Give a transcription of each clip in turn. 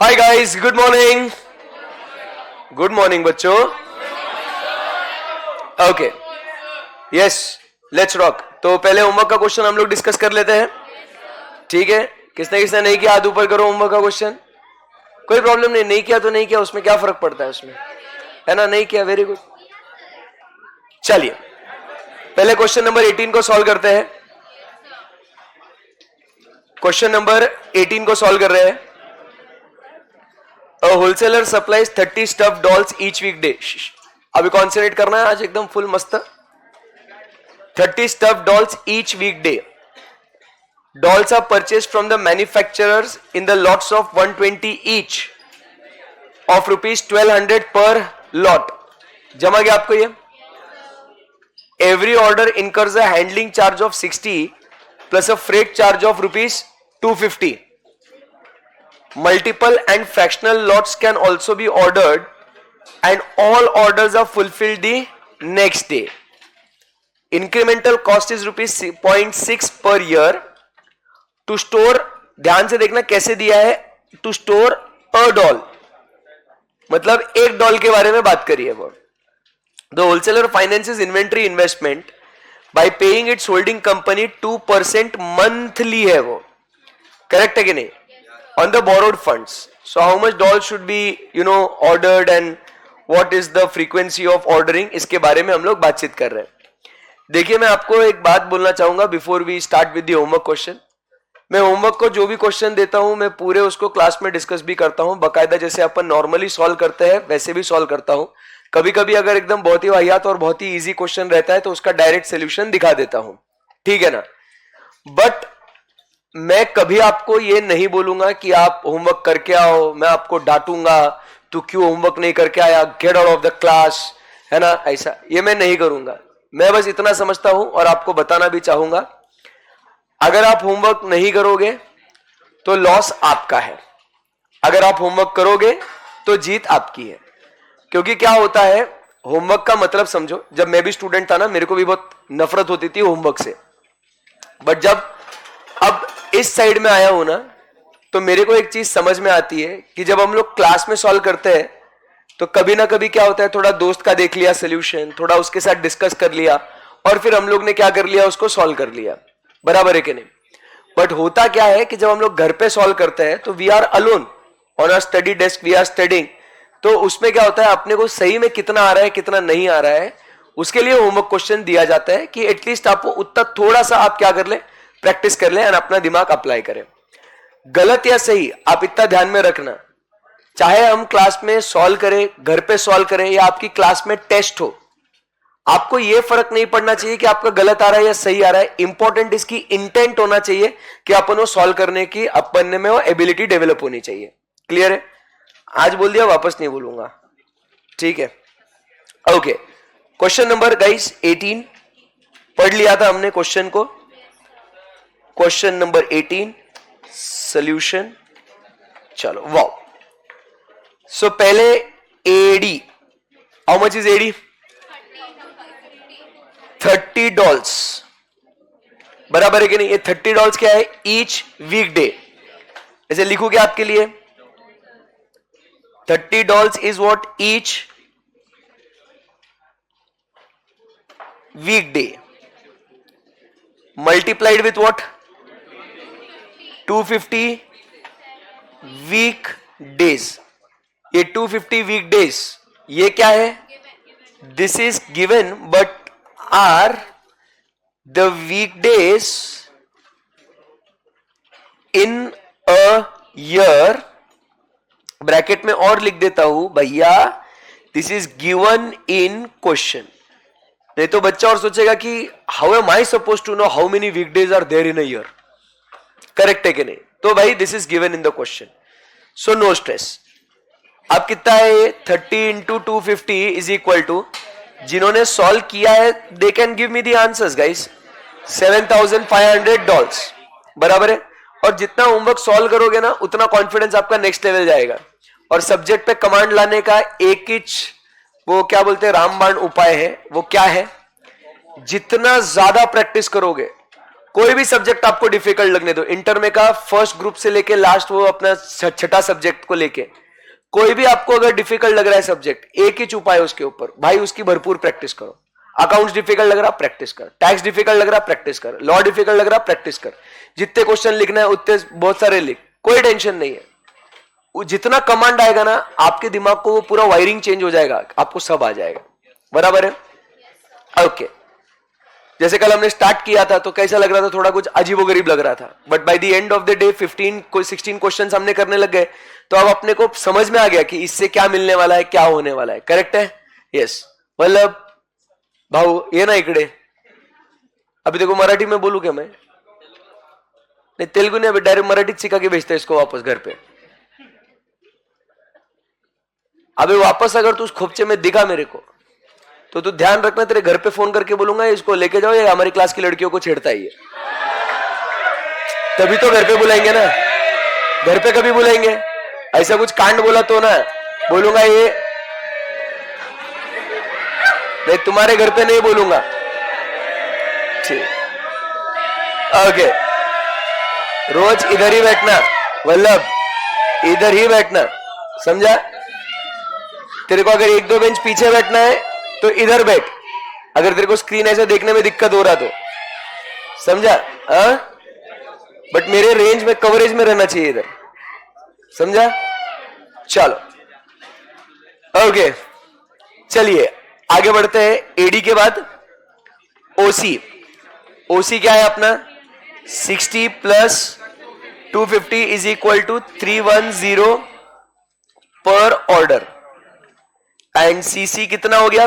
हाय guys, good morning. Good morning बच्चों. Okay, yes, let's rock. तो पहले होमवर्क का क्वेश्चन हम लोग डिस्कस कर लेते हैं. ठीक है, किसने किसने नहीं किया हाथ ऊपर करो. होमवर्क का क्वेश्चन कोई प्रॉब्लम नहीं, नहीं किया तो नहीं किया, उसमें क्या फर्क पड़ता है उसमें, है ना. नहीं किया, वेरी गुड. चलिए पहले क्वेश्चन नंबर 18 को सॉल्व करते हैं. क्वेश्चन नंबर 18 को सॉल्व कर रहे हैं. A wholesaler supplies 30 stuffed dolls each weekday. अभी कॉन्सेंट्रेट करना है आज एकदम फुल मस्त. 30 stuffed dolls each weekday. Dolls are purchased from the manufacturers in the lots of 120 each of rupees 1200 per lot. जमा गया आपको ये. Every order incurs a handling charge of 60 plus a freight charge of rupees 250. Multiple and fractional lots can also be ordered and all orders are fulfilled the next day. Incremental cost is rupees 0.6 per year. To store, ध्यान से देखना कैसे दिया है. To store a doll, मतलब एक doll के बारे में बात करिए वो. The wholesaler finances inventory investment by paying its holding company 2% monthly है वो. करेक्ट है कि नहीं? On the borrowed funds. So how much dolls should be, ordered and what is the frequency of ordering, इसके बारे में हम लोग बातचीत कर रहे हैं. देखिए मैं आपको एक बात बोलना चाहूंगा before we start with the homework question. मैं होमवर्क को जो भी क्वेश्चन देता हूं मैं पूरे उसको क्लास में डिस्कस भी करता हूं, बकायदा जैसे अपन नॉर्मली सॉल्व करते हैं वैसे भी सॉल्व करता हूं. कभी कभी अगर एकदम बहुत ही वाहियात और बहुत ही इजी क्वेश्चन रहता है तो उसका डायरेक्ट सोल्यूशन दिखा देता हूं. ठीक है ना. बट मैं कभी आपको ये नहीं बोलूंगा कि आप होमवर्क करके आओ, मैं आपको डांटूंगा तू क्यों होमवर्क नहीं करके आया, get out of the class, है ना. ऐसा ये मैं नहीं करूंगा. मैं बस इतना समझता हूं और आपको बताना भी चाहूंगा, अगर आप होमवर्क नहीं करोगे तो लॉस आपका है, अगर आप होमवर्क करोगे तो जीत आपकी है. क्योंकि क्या होता है, होमवर्क का मतलब समझो, जब मैं भी स्टूडेंट था ना मेरे को भी बहुत नफरत होती थी होमवर्क से. बट जब अब इस साइड में आया हूं ना तो मेरे को एक चीज समझ में आती है कि जब हम लोग क्लास में सॉल्व करते हैं तो कभी ना कभी क्या होता है, थोड़ा दोस्त का देख लिया सोल्यूशन, थोड़ा उसके साथ डिस्कस कर लिया और फिर हम लोग ने क्या कर लिया, उसको सॉल्व कर लिया. बराबर है कि नहीं. बट होता क्या है कि जब हम लोग घर पे सॉल्व करते हैं तो we are alone on our study desk, we are studying. तो उसमें क्या होता है, अपने को सही में कितना आ रहा है कितना नहीं आ रहा है, उसके लिए होमवर्क क्वेश्चन दिया जाता है कि एटलीस्ट आपको उतना थोड़ा सा आप क्या कर ले, प्रैक्टिस कर ले और अपना दिमाग अप्लाई करें. गलत या सही आप इतना ध्यान में रखना, चाहे हम क्लास में सॉल्व करें, घर पे सॉल्व करें या आपकी क्लास में टेस्ट हो, आपको यह फर्क नहीं पड़ना चाहिए कि आपका गलत आ रहा है या सही आ रहा है. इंपॉर्टेंट इसकी इंटेंट होना चाहिए कि अपन वो सॉल्व करने की अपन में वो एबिलिटी डेवलप होनी चाहिए. क्लियर है. आज बोल दिया, वापस नहीं बोलूंगा. ठीक है. ओके, क्वेश्चन नंबर गाइस 18 पढ़ लिया था हमने क्वेश्चन को. Question number 18 solution. चलो वाओ. सो पहले AD, how much is AD? 30 dolls. बराबर है कि नहीं. ये 30 डॉल्स क्या है, ईच वीकडे. ऐसे लिखोगे आपके लिए 30 dolls is what, each weekday multiplied with what, 250 week days. ये 250 वीक डेज ये क्या है, this is given but are the week days in a year. Bracket में और लिख देता हूं भैया, this is given in question. नहीं तो बच्चा और सोचेगा कि how am I suppose to know how many week days are there in a year. Correct है कि नहीं. तो भाई this is given in the question, so no stress. अब कितना है, 30 इंटू 250 इज इक्वल टू, जिन्होंने सॉल्व किया है they can give me the answers guys, 7500 dolls. बराबर है. और जितना होमवर्क सॉल्व करोगे ना उतना कॉन्फिडेंस आपका नेक्स्ट लेवल जाएगा. और सब्जेक्ट पे कमांड लाने का एक ही वो क्या बोलते हैं रामबाण उपाय है. वो क्या है, जितना ज्यादा प्रैक्टिस करोगे कोई भी सब्जेक्ट आपको डिफिकल्ट लगने दो, इंटर में का फर्स्ट ग्रुप से लेके लास्ट वो अपना छठा सब्जेक्ट को लेके कोई भी आपको अगर डिफिकल्ट लग रहा है सब्जेक्ट, एक ही उपाय उसके ऊपर, भाई उसकी भरपूर प्रैक्टिस करो। अकाउंट्स डिफिकल्ट लग रहा प्रैक्टिस कर, टैक्स डिफिकल्ट लग रहा प्रैक्टिस कर, लॉ डिफिकल्ट लग रहा प्रैक्टिस कर, जितने क्वेश्चन लिखना है उतने बहुत सारे लिख, कोई टेंशन नहीं है। जितना कमांड आएगा ना आपके दिमाग को वो पूरा वायरिंग चेंज हो जाएगा, आपको सब आ जाएगा। बराबर है? ओके। जैसे कल हमने स्टार्ट किया था तो कैसा लग रहा था, थोड़ा कुछ अजीबोगरीब लग रहा था, but by the end of the day 16 questions हमने करने लग गए, तो अब अपने को समझ में आ गया कि इससे क्या मिलने वाला है, क्या होने वाला है। करेक्ट है? यस। मतलब भाऊ ये ना इकडे, अभी देखो मराठी में बोलू क्या मैं? नहीं तेलुगु नहीं, अभी डायरेक्ट मराठी सिखा के भेजता है इसको वापस घर पे। अभी वापस अगर तू उस खोपचे में दिखा मेरे को तो तू ध्यान रखना, तेरे घर पे फोन करके बोलूंगा इसको लेके जाओ, ये हमारी क्लास की लड़कियों को छेड़ता है ये। तभी तो घर पे बुलाएंगे ना, घर पे कभी बुलाएंगे? ऐसा कुछ कांड बोला तो ना बोलूंगा ये, नहीं तुम्हारे घर पे नहीं बोलूंगा। ठीक, ओके। रोज इधर ही बैठना वल्लभ, इधर ही बैठना, समझा? तेरे को अगर एक दो बेंच पीछे बैठना है तो इधर बैठ, अगर तेरे को स्क्रीन ऐसे देखने में दिक्कत हो रहा तो, समझा? बट मेरे रेंज में कवरेज में रहना चाहिए इधर, समझा? चलो ओके, चलिए आगे बढ़ते हैं। एडी के बाद ओसी। ओसी क्या है अपना? 60 प्लस 250 इज इक्वल टू 310 पर ऑर्डर, एंड सीसी कितना हो गया?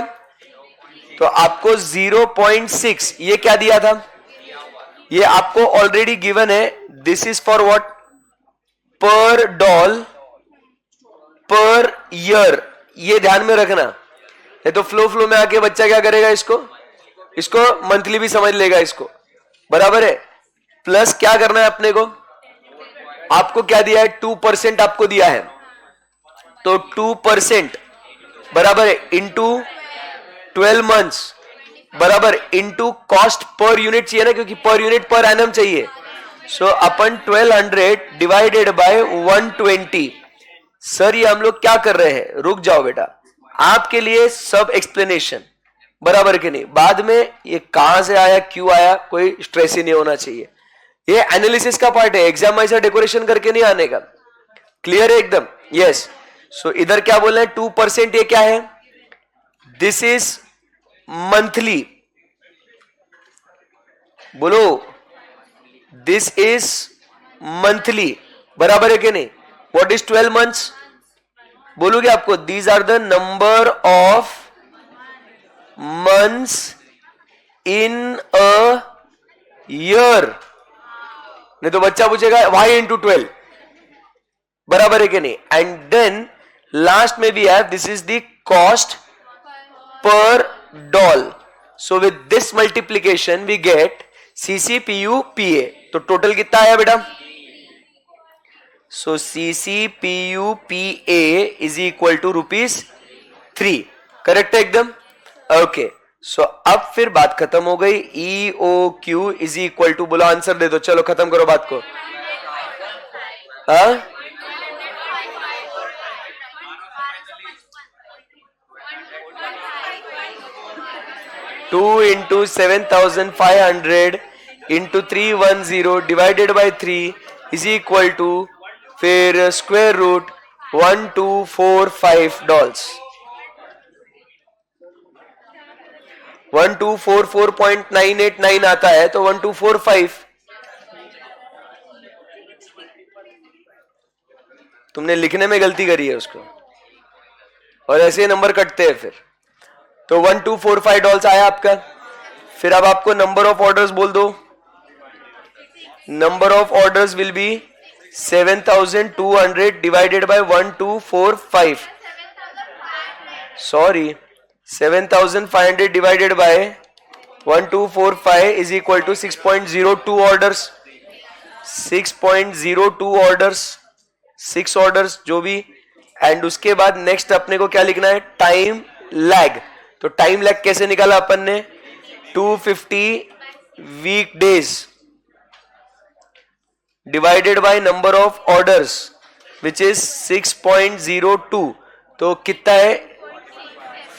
तो आपको 0.6, ये क्या दिया था? ये आपको ऑलरेडी गिवन है। This is for what? पर डॉल पर ईयर, ये ध्यान में रखना। ये तो फ्लो में आके बच्चा क्या करेगा, इसको मंथली भी समझ लेगा इसको। बराबर है? प्लस क्या करना है अपने को? आपको क्या दिया है? 2% आपको दिया है, तो 2% बराबर है इंटू 12 मंथ्स, बराबर इंटू कॉस्ट पर यूनिट चाहिए ना, क्योंकि पर यूनिट पर एनम चाहिए। सो अपन 1200 डिवाइडेड बाय 120। सर ये हम लोग क्या कर रहे हैं? रुक जाओ बेटा, आपके लिए सब एक्सप्लेनेशन, बराबर के नहीं? बाद में ये कहां से आया, क्यों आया, कोई स्ट्रेस ही नहीं होना चाहिए। ये एनालिसिस का पार्ट है, एग्जाम में ऐसा डेकोरेशन करके नहीं आने का। क्लियर है एकदम? यस। सो इधर क्या बोल रहे हैं? 2%। ये क्या है? दिस इज मंथली, बोलो दिस इज मंथली, बराबर है कि नहीं? What is 12 months? बोलोगे आपको these are the number of months in a year. नहीं तो बच्चा पूछेगा वाई इंटू 12, बराबर है कि नहीं? एंड देन लास्ट में भी है this is the cost per doll. So with this multiplication we get CCPU PA। तो टोटल कितना आया बेटा? So CCPU PA is equal to ₹3। Correct है एकदम? ओके। सो अब फिर बात खत्म हो गई। EOQ इज इक्वल टू, बोलो आंसर दे दो, चलो खत्म करो बात को। हाँ 2 into 7,500 into 310 divided by 3 is equal to फिर स्क्वायर रूट 1245 डॉलर्स, 1244.989 आता है, तो 1245। तुमने लिखने में गलती करी है उसको, और ऐसे ही नंबर कटते हैं फिर। तो 1245 डॉलर्स आया आपका। फिर अब आपको नंबर ऑफ ऑर्डर्स बोल दो। Number of orders will be 7,200 divided by 1245। Sorry, 7,500 divided by 1245 is equal to 6.02 orders. 6.02 orders, 6 orders जो भी। एंड उसके बाद नेक्स्ट अपने को क्या लिखना है? Time lag. तो टाइम लैग कैसे निकाला अपन ने? 250 week days, divided by number of orders which is 6.02, तो कितना है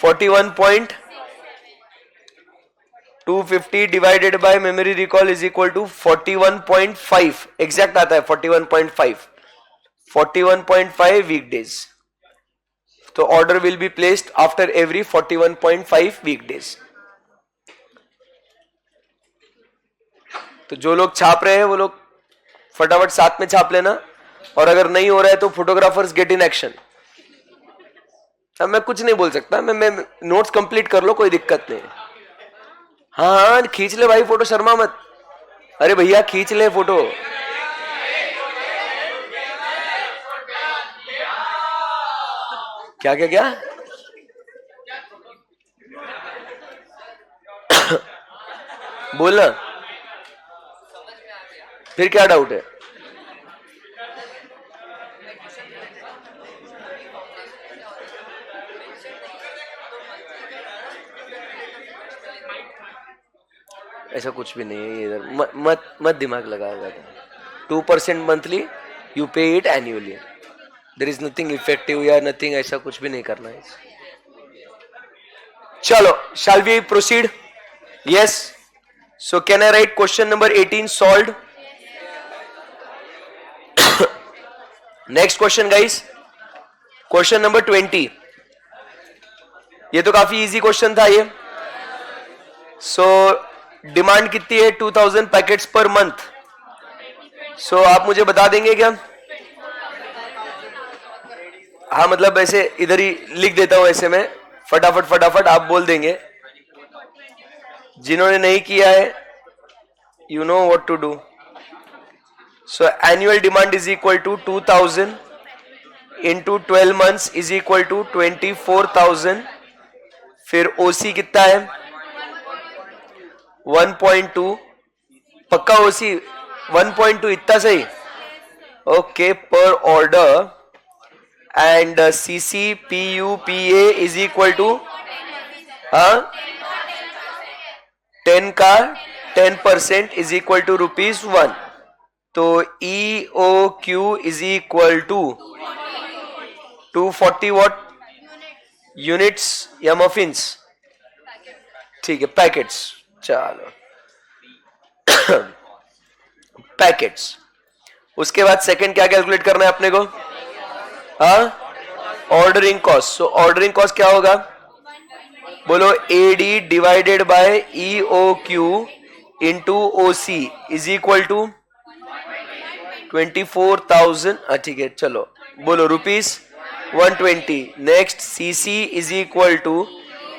41.250 divided by memory recall is equal to 41.5, exact आता है 41.5 वीकडेज. तो order will be placed after every 41.5 weekdays. तो जो लोग छाप रहे हैं वो लोग फटाफट साथ में छाप लेना, और अगर नहीं हो रहा है तो फोटोग्राफर्स गेट इन एक्शन. अब मैं कुछ नहीं बोल सकता, मैं नोट्स कंप्लीट कर लो, कोई दिक्कत नहीं. हाँ खींच ले भाई फोटो, शर्मा मत. अरे भैया खींच ले फोटो. क्या क्या क्या बोलना, फिर क्या डाउट है? ऐसा कुछ भी नहीं है इधर, मत दिमाग लगाओगे. 2% monthly, you pay it annually. There is nothing effective या नथिंग, ऐसा कुछ भी नहीं करना है. चलो, shall we proceed? Yes. So can I write question number 18 solved? Next question guys, question number 20. ये तो काफी इजी क्वेश्चन था ये. सो डिमांड कितनी है? 2000 पैकेट्स पर मंथ. सो आप मुझे बता देंगे क्या? हाँ मतलब ऐसे इधर ही लिख देता हूं, ऐसे में फटाफट आप बोल देंगे. जिन्होंने नहीं किया है, you know what to do. So annual demand is equal to 2000 into 12 months is equal to 24,000. फिर ओसी कितना है? 1.2. पक्का ओसी 1.2, इतना सही? Okay, per order. And CC PU PA is equal to 10 का 10% इज इक्वल टू ₹1. तो EOQ is equal to 240 what units या muffins? ठीक है, पैकेट्स. चलो पैकेट्स. उसके बाद सेकंड क्या कैलकुलेट करना है अपने को? Ordering cost. So ordering cost क्या होगा? बोलो. AD divided by EOQ into OC is equal to 24,000. ठीक है, चलो बोलो ₹120. Next CC is equal to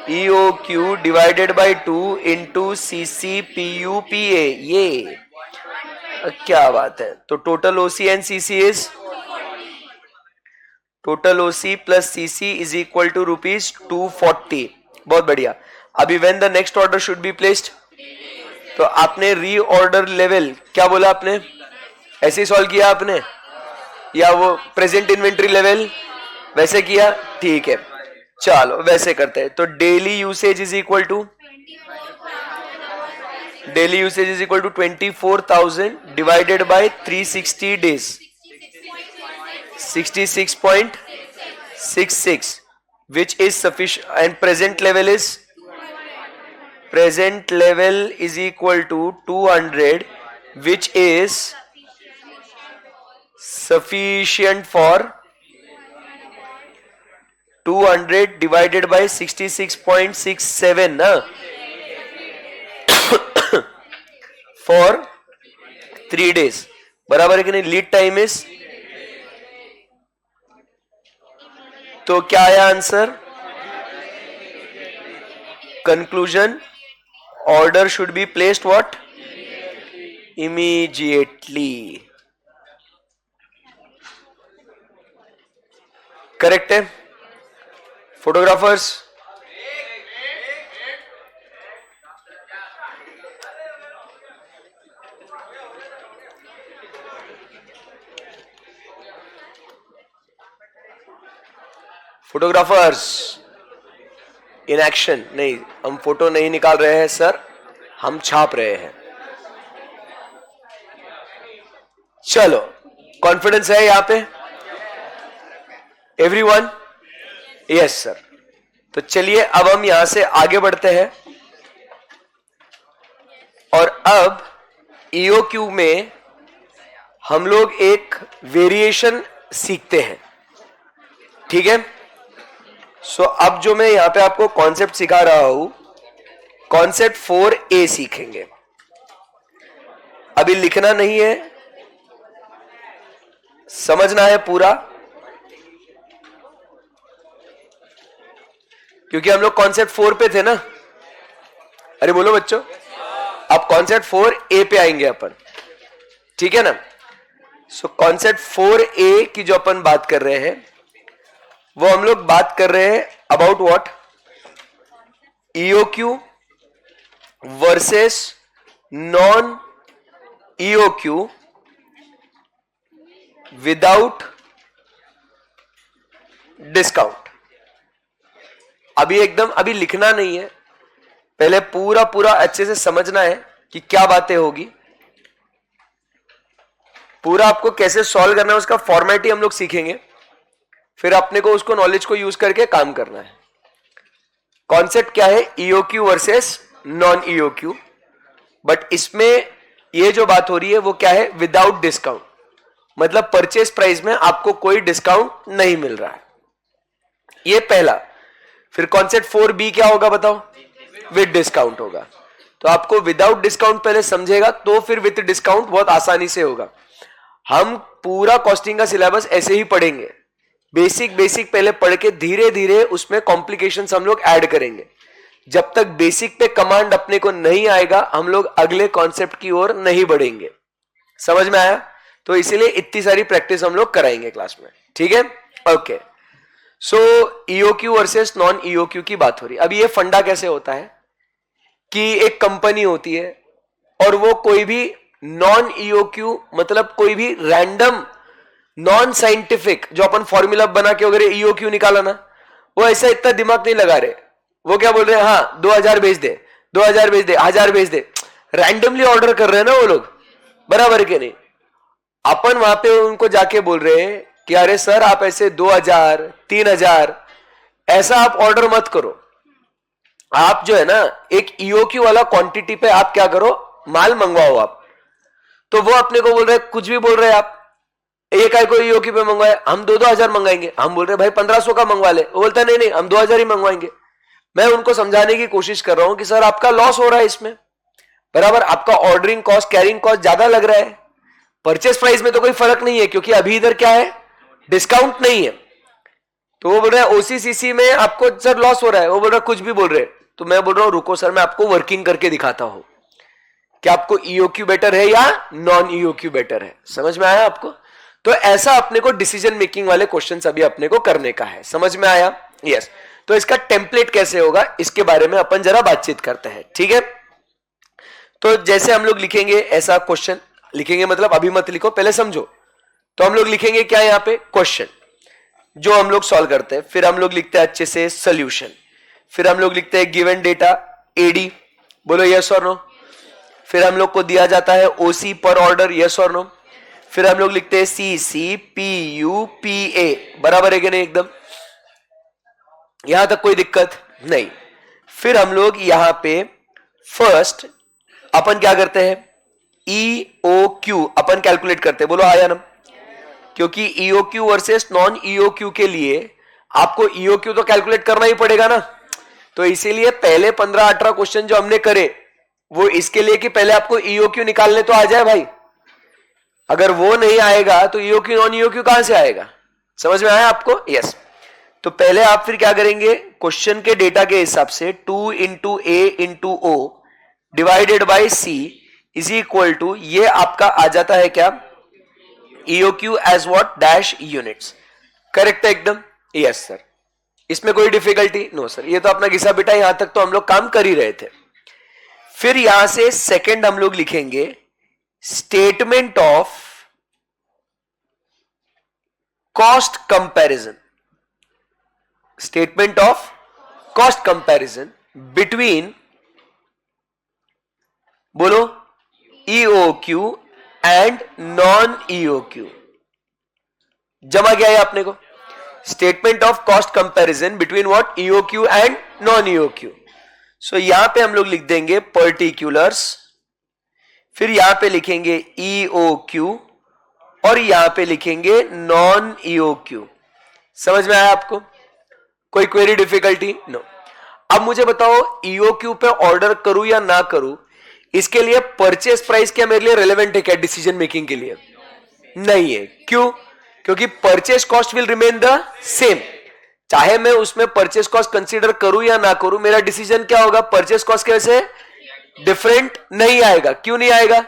EOQ divided by 2 into CC PU PA. ये क्या बात है. तो total OC and CC is, total OC plus CC is equal to ₹240. बहुत बढ़िया. अभी when the next order should be placed, तो आपने रीऑर्डर लेवल क्या बोला आपने? ऐसे ही सॉल्व किया आपने, या वो प्रेजेंट इन्वेंट्री लेवल वैसे किया? ठीक है, चलो वैसे करते हैं. तो daily usage is equal to 24,000 divided by 360 days, 66.66, which is sufficient. And present level is equal to 200, which is sufficient for 200 divided by 66.67 for 3 days. बराबर है कि नहीं? लीड टाइम इज, तो क्या आया answer? Conclusion, order should be placed what? Immediately. Correct है photographers? Photographers in action. नहीं, हम फोटो नहीं निकाल रहे हैं सर, हम छाप रहे हैं. चलो, कॉन्फिडेंस है यहां पे एवरीवन? Yes sir. तो चलिए अब हम यहां से आगे बढ़ते हैं और अब ईओक्यू में हम लोग एक वेरिएशन सीखते हैं, ठीक है? सो अब जो मैं यहां पे आपको कॉन्सेप्ट सिखा रहा हूं, कॉन्सेप्ट 4A सीखेंगे। अभी लिखना नहीं है, समझना है पूरा, क्योंकि हम लोग कॉन्सेप्ट 4 पे थे ना। अरे बोलो बच्चों, अब कॉन्सेप्ट 4A पे आएंगे अपन, ठीक है ना? सो कॉन्सेप्ट 4A की जो अपन बात कर रहे हैं, वो हम लोग बात कर रहे हैं about what? EOQ versus non EOQ without discount. अभी लिखना नहीं है, पहले पूरा पूरा अच्छे से समझना है कि क्या बातें होगी, पूरा आपको कैसे सॉल्व करना है, उसका फॉर्मेट ही हम लोग सीखेंगे, फिर अपने को उसको नॉलेज को यूज करके काम करना है। कॉन्सेप्ट क्या है? EOQ versus non EOQ, but इसमें ये जो बात हो रही है वो क्या है? विदाउट डिस्काउंट, मतलब परचेज प्राइस में आपको कोई डिस्काउंट नहीं मिल रहा है, ये पहला। फिर कॉन्सेप्ट 4B क्या होगा बताओ? विद डिस्काउंट होगा। तो आपको विदाउट डिस्काउंट पहले समझेगा तो फिर विद डिस्काउंट बहुत आसानी से होगा। हम पूरा कॉस्टिंग का सिलेबस ऐसे ही पढ़ेंगे, बेसिक बेसिक पहले पढ़ के धीरे धीरे उसमें कॉम्प्लिकेशंस हम लोग ऐड करेंगे। जब तक बेसिक पे कमांड अपने को नहीं आएगा, हम लोग अगले कॉन्सेप्ट की ओर नहीं बढ़ेंगे। समझ में आया? तो इसीलिए इतनी सारी प्रैक्टिस हम लोग कराएंगे क्लास में, ठीक है? ओके, सो ईओक्यू वर्सेस नॉन ईओक्यू की बात हो रही है। अब ये फंडा कैसे होता है कि एक कंपनी होती है और वो कोई भी नॉन ईओक्यू, मतलब कोई भी रैंडम नॉन साइंटिफिक जो अपन फॉर्मूला बना के अगर ईओक्यू निकाला ना, वो ऐसा इतना दिमाग नहीं लगा रहे। वो क्या बोल रहे हैं? हाँ 2000 भेज दे, 2000 भेज दे, 1000 भेज दे, रैंडमली ऑर्डर कर रहे हैं ना वो लोग, बराबर के नहीं? अपन वहां पे उनको जाके बोल रहे हैं कि अरे सर आप ऐसे 2000 3000 ऐसा आप ऑर्डर मत करो। आप जो है ना एक ईओक्यू वाला क्वांटिटी पे आप क्या करो, माल मंगवाओ आप। तो वो अपने को बोल रहे हैं, कुछ भी बोल रहे हैं आप, एक आई को ईओक्यू पे मंगवाए, हम 2-2000 मंगाएंगे। हम बोल रहे हैं भाई 1500 का मंगवा ले, वो बोलता है नहीं नहीं हम 2000 ही मंगवाएंगे। मैं उनको समझाने की कोशिश कर रहा हूं कि सर आपका लॉस हो रहा है इसमें, बराबर? आपका ऑर्डरिंग कॉस्ट, कैरिंग कॉस्ट ज्यादा लग रहा है, परचेस प्राइस में तो कोई फर्क नहीं है क्योंकि अभी इधर क्या है? डिस्काउंट नहीं है। तो वो बोल रहा है ओसीसीसी में आपको सर लॉस हो रहा है, वो बोल रहा है कुछ भी बोल रहे हैं। तो मैं बोल रहा हूं रुको सर, मैं आपको वर्किंग करके दिखाता हूं कि आपको ईओक्यू बेटर है या नॉन ईओक्यू बेटर है। समझ में आया आपको? तो ऐसा अपने को डिसीजन मेकिंग वाले क्वेश्चंस अभी अपने को करने का है। समझ में आया? यस। तो इसका टेम्पलेट कैसे होगा इसके बारे में अपन जरा बातचीत करते हैं, ठीक है? तो जैसे हम लोग लिखेंगे ऐसा क्वेश्चन लिखेंगे, मतलब अभी मत लिखो, पहले समझो। तो हम लोग लिखेंगे क्या यहाँ पे? क्वेश्चन जो हम लोग सॉल्व करते हैं, फिर हम लोग लिखते हैं अच्छे से सोल्यूशन, फिर हम लोग लिखते हैं गिवन डेटा एडी, बोलो यस और नो। फिर हम लोग को दिया जाता है ओसी पर ऑर्डर, यस और नो। फिर हम लोग लिखते हैं C C P U P A, बराबर है कि नहीं? एकदम यहां तक कोई दिक्कत नहीं। फिर हम लोग यहां पे फर्स्ट अपन क्या करते हैं? ईओक्यू अपन कैलकुलेट करते हैं, बोलो आया ना? क्योंकि ईओक्यू वर्सेस नॉन ईओक्यू के लिए आपको ईओक्यू तो कैलकुलेट करना ही पड़ेगा ना। तो इसीलिए पहले 15-18 क्वेश्चन जो हमने करे वो इसके लिए कि पहले आपको ईओक्यू निकालने तो आ जाए भाई। अगर वो नहीं आएगा तो ईओक्यू नॉन ईओक्यू कहां से आएगा? समझ में आया आपको? यस। तो पहले आप फिर क्या करेंगे? क्वेश्चन के डेटा के हिसाब से 2 into A into O divided by C is equal to, ये आपका आ जाता है क्या? EOQ as what? Dash units. Correct है एकदम? Yes sir. इसमें कोई डिफिकल्टी? No sir. ये तो अपना घिसा बिटा, यहां तक तो हम लोग काम कर ही रहे थे। फिर यहां से सेकंड हम लोग लिखेंगे statement of cost comparison, statement of cost comparison between, बोलो, ईओक्यू एंड नॉन ईओक्यू। जमा किया है आपने को, statement of cost comparison between what, EOQ and non EOQ. So यहां पे हम लोग लिख देंगे पर्टिकुलर्स, फिर यहां पे लिखेंगे ईओक्यू और यहां पे लिखेंगे नॉन ईओक्यू। समझ में आया आपको? कोई क्वेरी, डिफिकल्टी? नो। अब मुझे बताओ ईओक्यू पे ऑर्डर करूं या ना करूं, इसके लिए परचेस प्राइस क्या मेरे लिए रेलेवेंट है क्या डिसीजन मेकिंग के लिए? नहीं है। क्यों? क्योंकि purchase cost will remain the same. चाहे मैं उसमें परचेस कॉस्ट कंसीडर करूं या ना करूं, मेरा डिसीजन क्या होगा? परचेस कॉस्ट कैसे डिफरेंट नहीं आएगा। क्यों नहीं आएगा?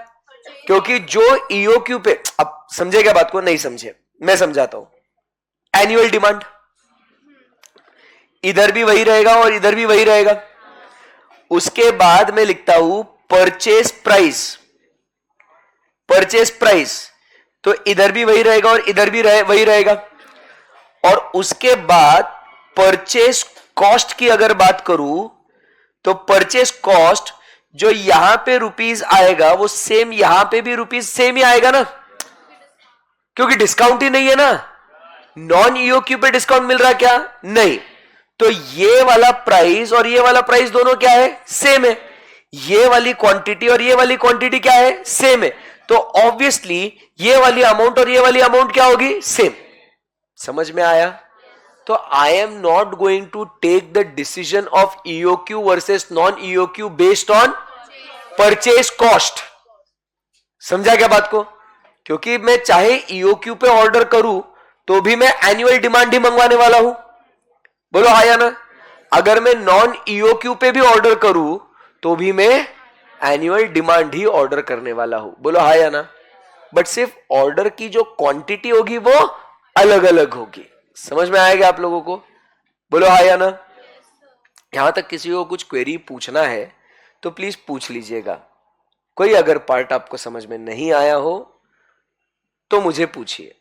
क्योंकि जो ईओक्यू पे, अब समझे क्या बात को? नहीं समझे, मैं समझाता हूं। एनुअल डिमांड इधर भी वही रहेगा और इधर भी वही रहेगा। उसके बाद मैं लिखता हूं परचेस प्राइस। परचेस प्राइस तो इधर भी वही रहेगा और इधर भी वही रहेगा। और उसके बाद परचेस कॉस्ट की अगर बात करूं तो परचेस कॉस्ट जो यहां पे रुपीस आएगा वो सेम यहां पे भी रुपीस सेम ही आएगा ना, क्योंकि डिस्काउंट ही नहीं है ना। नॉन ईओक्यू पे डिस्काउंट मिल रहा है क्या? नहीं। तो ये वाला प्राइस और ये वाला प्राइस दोनों क्या है? सेम है। ये वाली क्वांटिटी और ये वाली क्वांटिटी क्या है? सेम है। तो ऑब्वियसली ये वाली अमाउंट और ये वाली अमाउंट क्या होगी? सेम। समझ में आया? तो I am not going to take the decision of EOQ versus non EOQ based on purchase cost. समझा क्या बात को? क्योंकि मैं चाहे ईओक्यू पे ऑर्डर करूं तो भी मैं एनुअल डिमांड ही मंगवाने वाला हूं। बोलो हाँ या ना? अगर मैं नॉन ईओक्यू पे भी ऑर्डर करूं तो भी मैं एनुअल डिमांड ही ऑर्डर करने वाला हूं। बोलो हाँ या ना? बट सिर्फ ऑर्डर की जो क्वांटिटी होगी वो अलग अलग होगी। समझ में आएगा आप लोगों को? बोलो हाँ या ना? यहां तक किसी को कुछ क्वेरी पूछना है तो प्लीज पूछ लीजिएगा। कोई अगर पार्ट आपको समझ में नहीं आया हो तो मुझे पूछिए।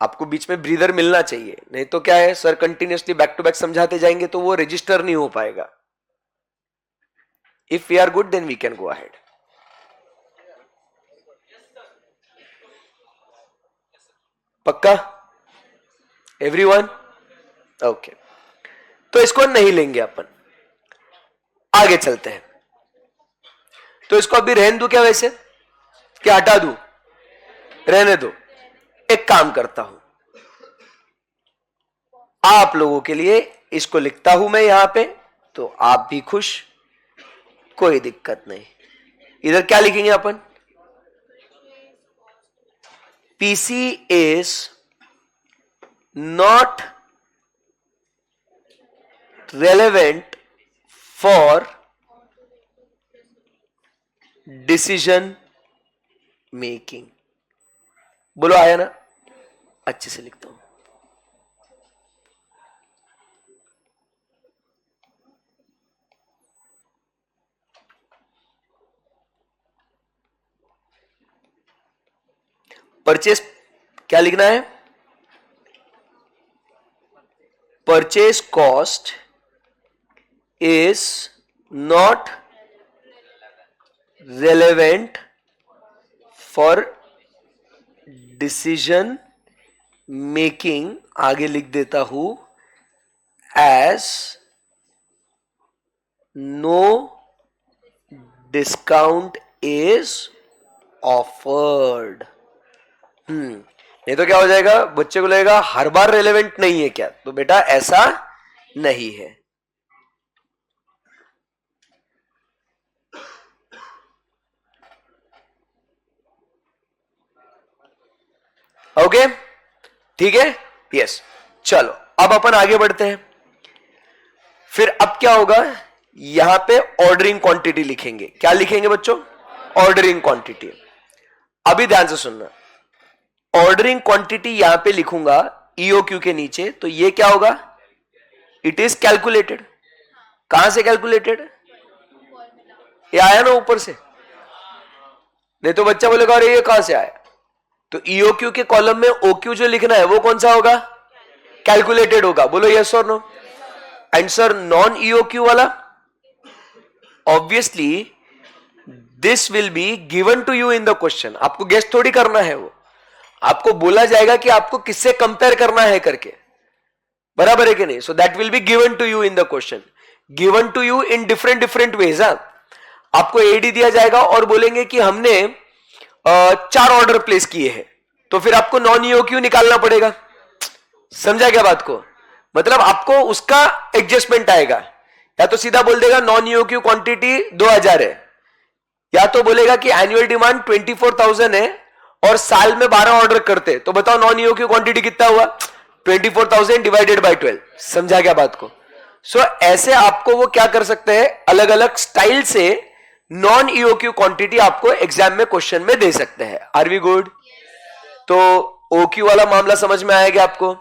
आपको बीच में ब्रीदर मिलना चाहिए, नहीं तो क्या है, sir continuously back to back समझाते जाएंगे तो वो रजिस्टर नहीं हो पाएगा। If we are good then we can go ahead. पक्का? एवरीवन? ओके, तो इसको नहीं लेंगे अपन, आगे चलते हैं। तो इसको अभी रहने दूं क्या वैसे, क्या हटा दूं? रहने दो। एक काम करता हूं, आप लोगों के लिए इसको लिखता हूं मैं यहां पे, तो आप भी खुश, कोई दिक्कत नहीं। इधर क्या लिखेंगे अपन? PC is not relevant for decision making. बोलो आया ना? अच्छे से लिखता हूं। परचेस क्या लिखना है? Purchase cost is not relevant for decision making, आगे लिख देता हूं, as no discount is offered. नहीं तो क्या हो जाएगा, बच्चे को लगेगा हर बार रेलेवेंट नहीं है क्या? तो बेटा ऐसा नहीं है। ओके, ठीक है? यस। चलो अब अपन आगे बढ़ते हैं। फिर अब क्या होगा, यहां पे ऑर्डरिंग क्वांटिटी लिखेंगे। क्या लिखेंगे बच्चों? Ordering quantity. अभी ध्यान से सुनना, ऑर्डरिंग क्वांटिटी यहां पे लिखूंगा ईओक्यू के नीचे, तो ये क्या होगा? It is calculated. कहां से कैलकुलेटेड? ये आया ना ऊपर से, नहीं तो बच्चा बोलेगा अरे ये कहां से आया? तो ईओक्यू के कॉलम में ओक्यू जो लिखना है वो कौन सा होगा? कैलकुलेटेड होगा। बोलो यस और no? And sir non EOQ वाला? Obviously this will be given to you in the question. आपको गेस थोड़ी करना है, वो आपको बोला जाएगा कि आपको किससे कंपेयर करना है करके. बराबर है कि नहीं? So that will be given to you in the question, given to you in different different ways. आपको एडी दिया जाएगा और बोलेंगे कि हमने 4 ऑर्डर प्लेस किए हैं, तो फिर आपको नॉन ईओक्यू निकालना पड़ेगा. समझा क्या बात को? मतलब आपको उसका एडजस्टमेंट आएगा. या तो सीधा बोल देगा नॉन ईओक्यू क्वांटिटी 2000 है, या तो बोलेगा कि एनुअल डिमांड 24,000 है और साल में 12 ऑर्डर करते, तो बताओ नॉन ईओक्यू क्वांटिटी कितना हुआ? 24,000 डिवाइडेड बाय 12. समझा क्या बात को? सो ऐसे आपको वो क्या कर सकते हैं, अलग अलग स्टाइल से नॉन ईओक्यू क्वांटिटी आपको एग्जाम में क्वेश्चन में दे सकते हैं. Are we good? तो ओक्यू वाला मामला समझ में आएगा आपको?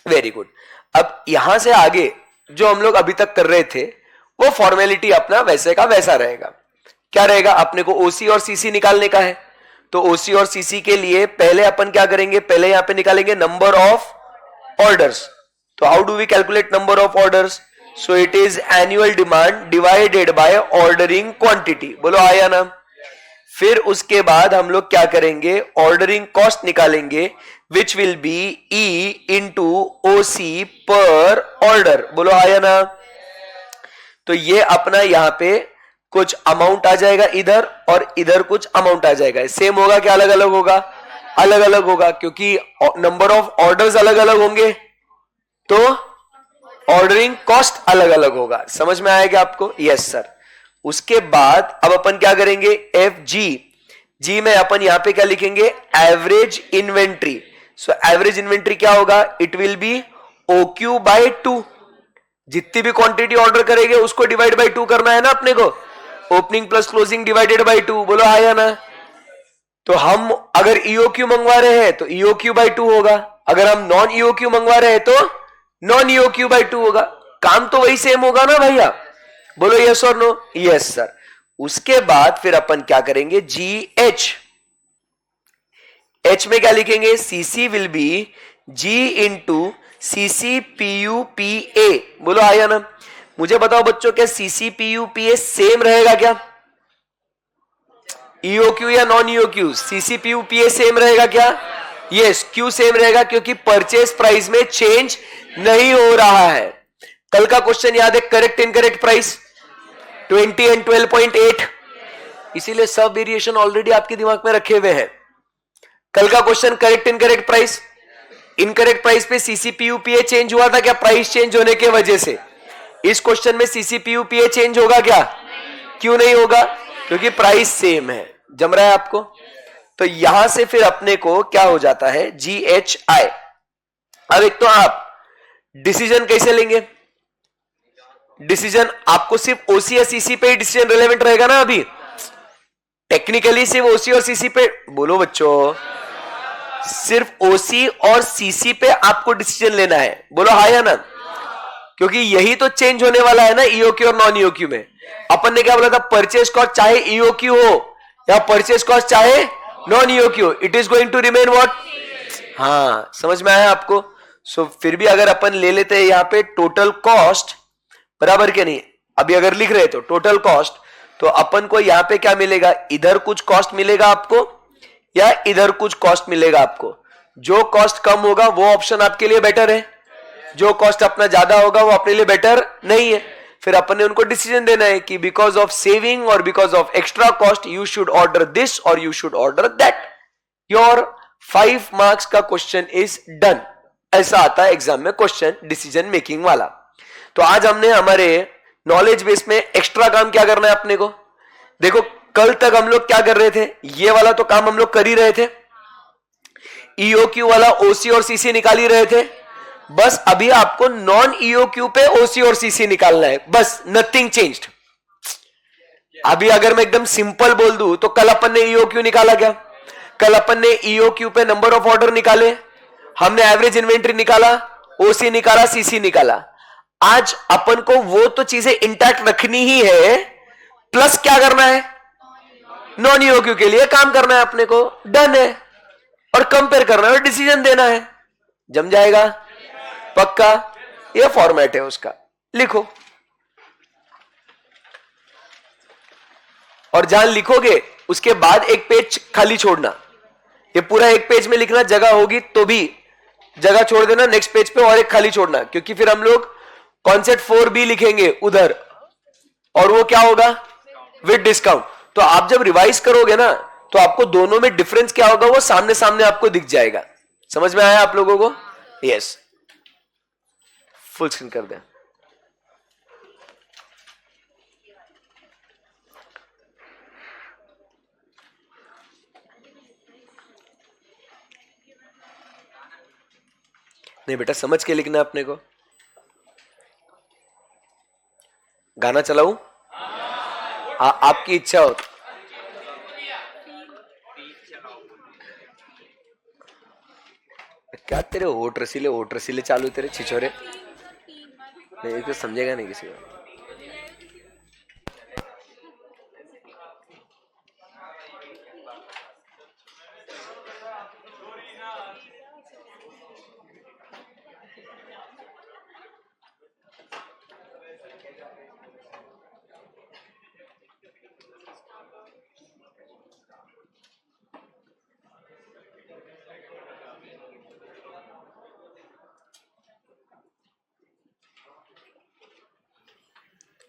Very good. अब यहां से आगे जो हम लोग अभी तक कर रहे थे वो फॉर्मेलिटी अपना वैसे का वैसा रहेगा. क्या रहेगा? अपने को ओसी और सीसी निकालने का है. तो ओसी और सीसी के लिए पहले अपन क्या करेंगे, पहले यहां पे निकालेंगे नंबर ऑफ ऑर्डर्स. तो how do we calculate number of orders? So it is annual demand divided by ordering quantity. बोलो आया ना? फिर उसके बाद हम लोग क्या करेंगे, ऑर्डरिंग कॉस्ट निकालेंगे which will be E into OC per order. बोलो आया ना? तो ये अपना यहां पे कुछ अमाउंट आ जाएगा इधर और इधर कुछ अमाउंट आ जाएगा. सेम होगा क्या अलग अलग होगा? अलग अलग होगा, क्योंकि नंबर ऑफ ऑर्डर्स अलग अलग होंगे तो ऑर्डरिंग कॉस्ट अलग अलग होगा. समझ में आएगा आपको? Yes sir. उसके बाद अब अपन क्या करेंगे, एफ जी में अपन यहां पे क्या लिखेंगे, average inventory. So average inventory क्या होगा? It will be OQ by 2. जितनी भी क्वांटिटी ऑर्डर करेंगे उसको डिवाइड बाय 2 करना है ना अपने को. Opening plus closing divided by 2. बोलो आया ना? तो हम अगर ईओक्यू मंगवा रहे हैं तो ईओक्यू बाय 2 होगा, अगर हम नॉन ईओक्यू मंगवा रहे हैं तो नॉन ईओक्यू बाय 2 होगा. काम तो वही सेम होगा ना भैया? बोलो यस और नो? Yes sir. उसके बाद फिर अपन क्या करेंगे, जी एच में क्या लिखेंगे, CC will be G into CC PU P A. बोलो आया ना? मुझे बताओ बच्चों, क्या CC PU P A same रहेगा क्या? ईओक्यू या non EOQ? CC PU P A same रहेगा क्या? यस. क्यों सेम रहेगा? क्योंकि परचेज प्राइस में चेंज नहीं हो रहा है. कल का क्वेश्चन याद है, करेक्ट इनकरेक्ट प्राइस 20 एंड 12.8. इसीलिए सब वेरिएशन ऑलरेडी आपके दिमाग में रखे हुए हैं. कल का question correct incorrect price, incorrect price पे सीसीपीयूपीए चेंज हुआ था क्या प्राइस चेंज होने के वजह से? इस क्वेश्चन में सीसीपीयूपीए चेंज होगा क्या? क्यों नहीं होगा? क्योंकि प्राइस सेम है. जम रहा है आपको? तो यहां से फिर अपने को क्या हो जाता है, जी एच आई. अब एक तो आप डिसीजन कैसे लेंगे? डिसीजन आपको सिर्फ ओसी या सीसी पे ही डिसीजन रिलेवेंट रहेगा ना? अभी टेक्निकली सिर्फ ओसी और सीसी पे, बोलो बच्चों, सिर्फ ओसी और सीसी पे आपको डिसीजन लेना है. बोलो हाँ या ना? क्योंकि यही तो चेंज होने वाला है ना ईओक्यू और नॉन ईओक्यू में. अपन ने क्या बोला था, परचेज कॉस्ट चाहे ईओक्यू हो या परचेज कॉस्ट चाहे non EOQ, it is going to remain what? हाँ, समझ में आया आपको? सो फिर भी अगर अपन ले लेते हैं यहां पे टोटल कॉस्ट, बराबर के नहीं, अभी अगर लिख रहे तो टोटल कॉस्ट, तो अपन को यहां पे क्या मिलेगा, इधर कुछ कॉस्ट मिलेगा आपको या इधर कुछ कॉस्ट मिलेगा आपको. जो कॉस्ट कम होगा वो ऑप्शन आपके लिए बेटर है, जो कॉस्ट अपना ज्यादा होगा वो अपने लिए बेटर नहीं है. फिर अपन ने उनको डिसीजन देना है कि बिकॉज ऑफ सेविंग और because of extra cost you should order this और you should order that. Your 5 marks का क्वेश्चन इज डन. ऐसा आता है एग्जाम में क्वेश्चन डिसीजन मेकिंग वाला. तो आज हमने हमारे नॉलेज बेस में एक्स्ट्रा काम क्या करना है अपने को. देखो कल तक हम लोग क्या कर रहे थे, ये वाला तो काम हम लोग कर ही रहे थे, ईओक्यू वाला ओसी और सीसी निकाल ही रहे थे. बस अभी आपको नॉन ईओक्यू पे ओसी और सीसी निकालना है, बस, नथिंग चेंज्ड. अभी अगर मैं एकदम सिंपल बोल दूं तो कल अपन ने ईओक्यू निकाला क्या? कल अपन ने ईओक्यू पे नंबर ऑफ ऑर्डर निकाले, हमने एवरेज इन्वेंट्री निकाला, ओसी निकाला, सीसी निकाला. आज अपन को वो तो चीजें इंटैक्ट रखनी ही है, प्लस क्या करना है, नॉन ईओक्यू के लिए काम करना है अपने को. डन है. और कंपेयर करना है और डिसीजन देना है. जम जाएगा? पक्का? ये फॉर्मेट है उसका, लिखो. और जहां लिखोगे उसके बाद एक पेज खाली छोड़ना। ये पूरा एक पेज में लिखना, जगह होगी तो भी जगह छोड़ देना नेक्स्ट पेज पे और एक खाली छोड़ना, क्योंकि फिर हम लोग कॉन्सेप्ट 4B लिखेंगे उधर और वो क्या होगा विद डिस्काउंट। तो आप जब रिवाइज करोगे ना तो आपको दोनों में डिफरेंस क्या होगा वो सामने सामने आपको दिख जाएगा। समझ में आया आप लोगों को? यस, फुल स्क्रीन कर दें। नहीं बेटा, समझ के लिखना अपने को। गाना चलाऊं? आपकी इच्छा हो। क्या तेरे ओट रसीले चालू तेरे छिछोरे? नहीं तो समझेगा नहीं किसी को।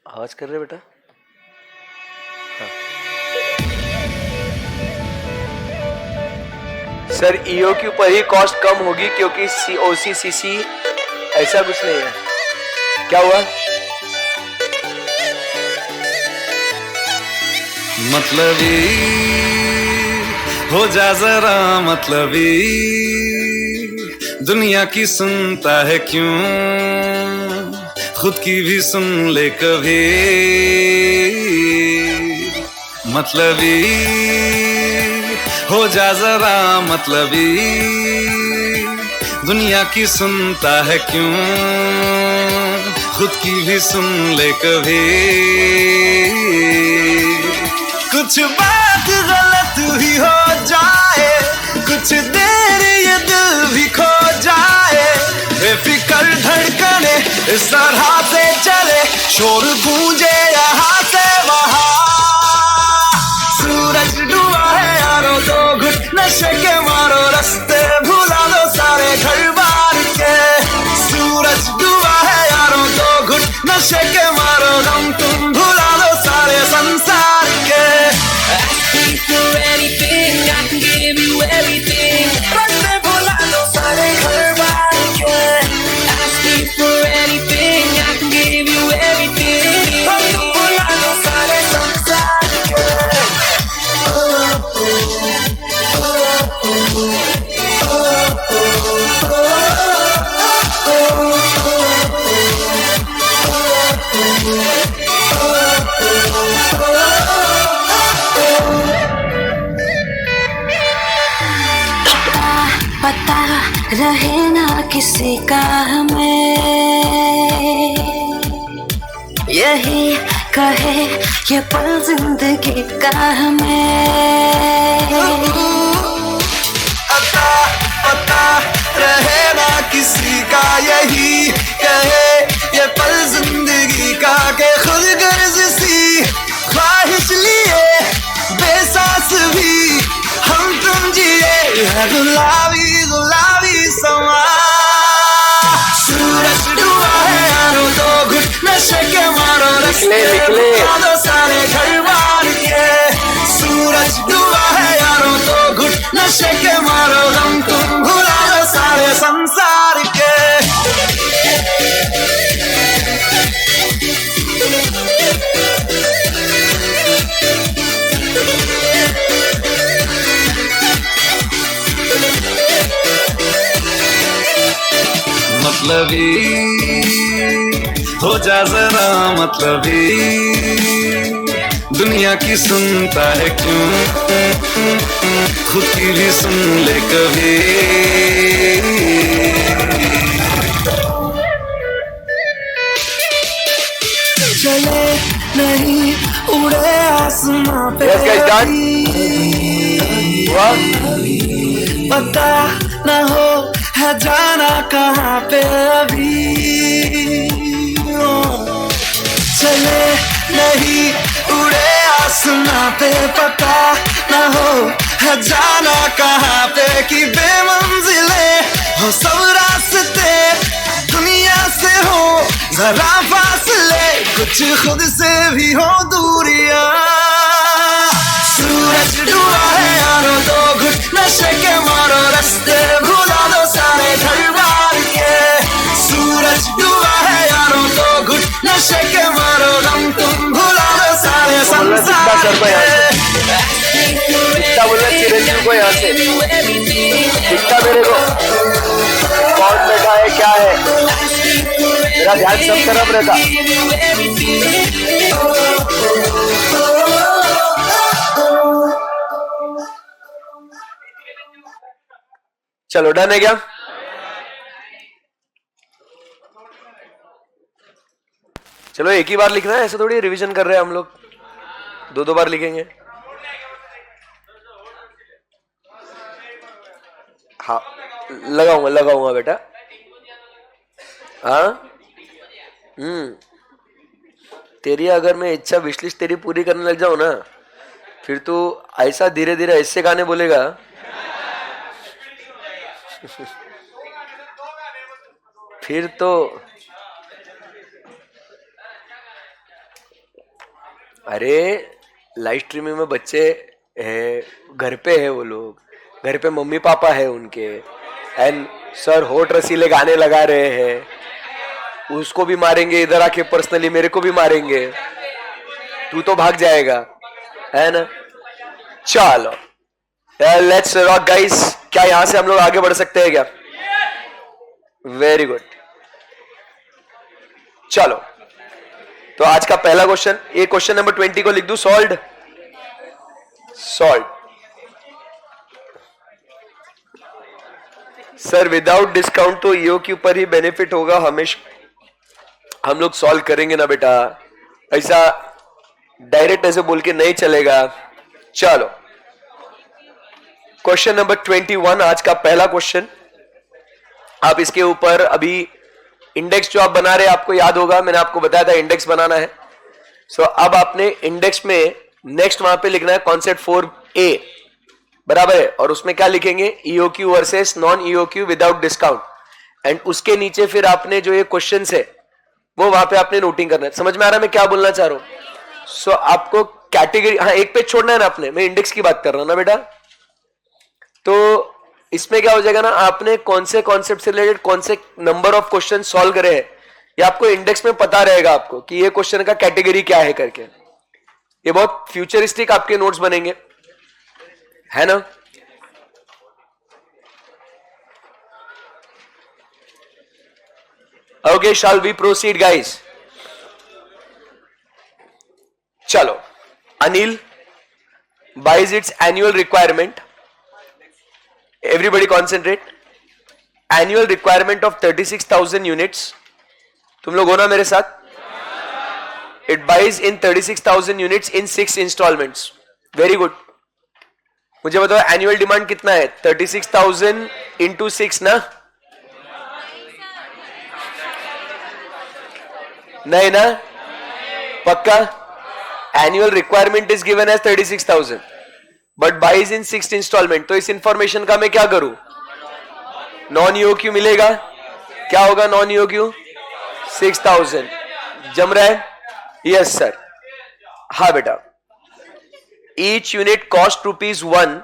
आवाज कर रहे बेटा? हाँ। सर ईओक्यू पर ही कॉस्ट कम होगी क्योंकि सीओसी सीसी ऐसा कुछ नहीं है। क्या हुआ? मतलबी हो जा जरा, मतलबी दुनिया की सुनता है क्यों, खुद की भी सुन ले कभी। मतलबी हो जा जरा, मतलबी दुनिया की सुनता है क्यों, खुद की भी सुन ले कभी। कुछ बात गलत ही हो जाए, कुछ देर ये दिल भी खो जाए, बेफिक्र धड़कने इस तरह से चले, शोर गूंजे यहाँ से वहाँ। सूरज डूबा है यारो, दो घुट नशे के मारो, रास्ते भुला दो सारे घर बार के। सूरज डूबा है यारो, दो घुट नशे के मारो, गम तुम भुला दो सारे संसार के। Ask me for anything, I can give you everything, रास्ते भुला दो सारे घर बार के। Ask me for anything, I can give you everything, तुम भुला दो सारे संसार के। पता रहे ना किसी का हमें, यही कहे ये पल जिंदगी का हमें। पता रहे ना किसी का, यही कहे ये पल जिंदगी का, के खुद गर्ज सी ख्वाहिश लिए बेसास भी हम तुम जिए गुलाबी गुलाबी समा। सूरज डूबा है यारो, दो घुट नशे के मारो, रास्ते भुला दो सारे घर बार के। सूरज डूबा है यारो, दो घुट नशे के मारो, गम तुम भुला दो सारे संसार के। मतलबी हो जा जरा, मतलबी दुनिया की सुनता है क्यों, खुद की भी सुन ले कभी। चले नहीं उड़े आसमां पे, पता न हो है जाना कहाँ पे अभी। चले नहीं उड़े आसमां यहाँ पे पता न हो है जाना कहाँ पे कि बेमंजिले हो सब रास्ते दुनिया से हो जरा फासले कुछ खुद से भी हो दूरियां सूरज डूबा है यारो दो घुट नशे के मारो रास्ते भुला दो सारे घर बार के सूरज डूबा है यारो दो घुट नशे के मारो गम तुम भुला दो सारे संसार के दिखता बोला चिरंजीव को यहाँ से दिखता मेरे को कौन बैठा है क्या है मेरा ध्यान सब तरफ रहता चलो डन है क्या चलो एक ही बार लिखना है ऐसे थोड़ी रिवीजन कर रहे हैं हम लोग दो बार लिखेंगे हाँ लगाऊंगा बेटा हाँ तेरी अगर मैं इच्छा विशलिस्ट तेरी पूरी करने लग जाऊं ना फिर तू ऐसा धीरे धीरे ऐसे गाने बोलेगा फिर तो अरे लाइव स्ट्रीमिंग में बच्चे हैं घर पे है वो लोग घर पे मम्मी पापा है उनके एंड सर होठ रसीले गाने लगा रहे हैं उसको भी मारेंगे इधर आके पर्सनली मेरे को भी मारेंगे तू तो भाग जाएगा है ना चलो लेट्स रॉक गाइस क्या यहां से हम लोग आगे बढ़ सकते हैं क्या वेरी गुड चलो तो आज का पहला क्वेश्चन ये क्वेश्चन नंबर 20 को लिख दूं सॉल्व्ड सर विदाउट डिस्काउंट तो ईओक्यू पर ही बेनिफिट होगा हमेशा हम लोग सॉल्व करेंगे ना बेटा ऐसा डायरेक्ट ऐसे बोल के नहीं चलेगा चलो क्वेश्चन नंबर 21 आज का पहला क्वेश्चन आप इसके ऊपर अभी इंडेक्स जो आप बना रहे हैं आपको याद होगा मैंने आपको बताया था इंडेक्स बनाना है सो अब आपने इंडेक्स में नेक्स्ट वहां पे लिखना है कॉन्सेप्ट 4A बराबर है और उसमें क्या लिखेंगे EOQ versus non EOQ without discount and उसके नीचे फिर आपने जो ये क्वेश्चन है वो वहां पे आपने नोटिंग करना है समझ में आ रहा है मैं क्या बोलना चाह रहा हूं सो आपको कैटेगरी हाँ एक पेज छोड़ना है ना आपने मैं इंडेक्स की बात कर रहा हूं ना बेटा तो इसमें क्या हो जाएगा ना आपने कौन से कॉन्सेप्ट से रिलेटेड कौन से नंबर ऑफ क्वेश्चन सॉल्व करे हैं ये आपको इंडेक्स में पता रहेगा आपको कि ये क्वेश्चन का कैटेगरी क्या है करके ये बहुत फ्यूचरिस्टिक आपके नोट्स बनेंगे है ना okay shall we proceed guys चलो अनिल बाइज it's annual requirement everybody concentrate annual requirement of 36,000 units तुम लोग हो ना मेरे साथ it buys in 36,000 units in 6 installments very good मुझे बताओ annual demand कितना है 36,000 into 6 ना नहीं ना पक्का annual requirement is given as 36,000 but buys in 6 installment तो इस इंफॉर्मेशन का मैं क्या करूं नॉन ईओक्यू मिलेगा क्या होगा नॉन ईओक्यू 6,000 जम रहा है यस सर हाँ बेटा ईच यूनिट कॉस्ट ₹1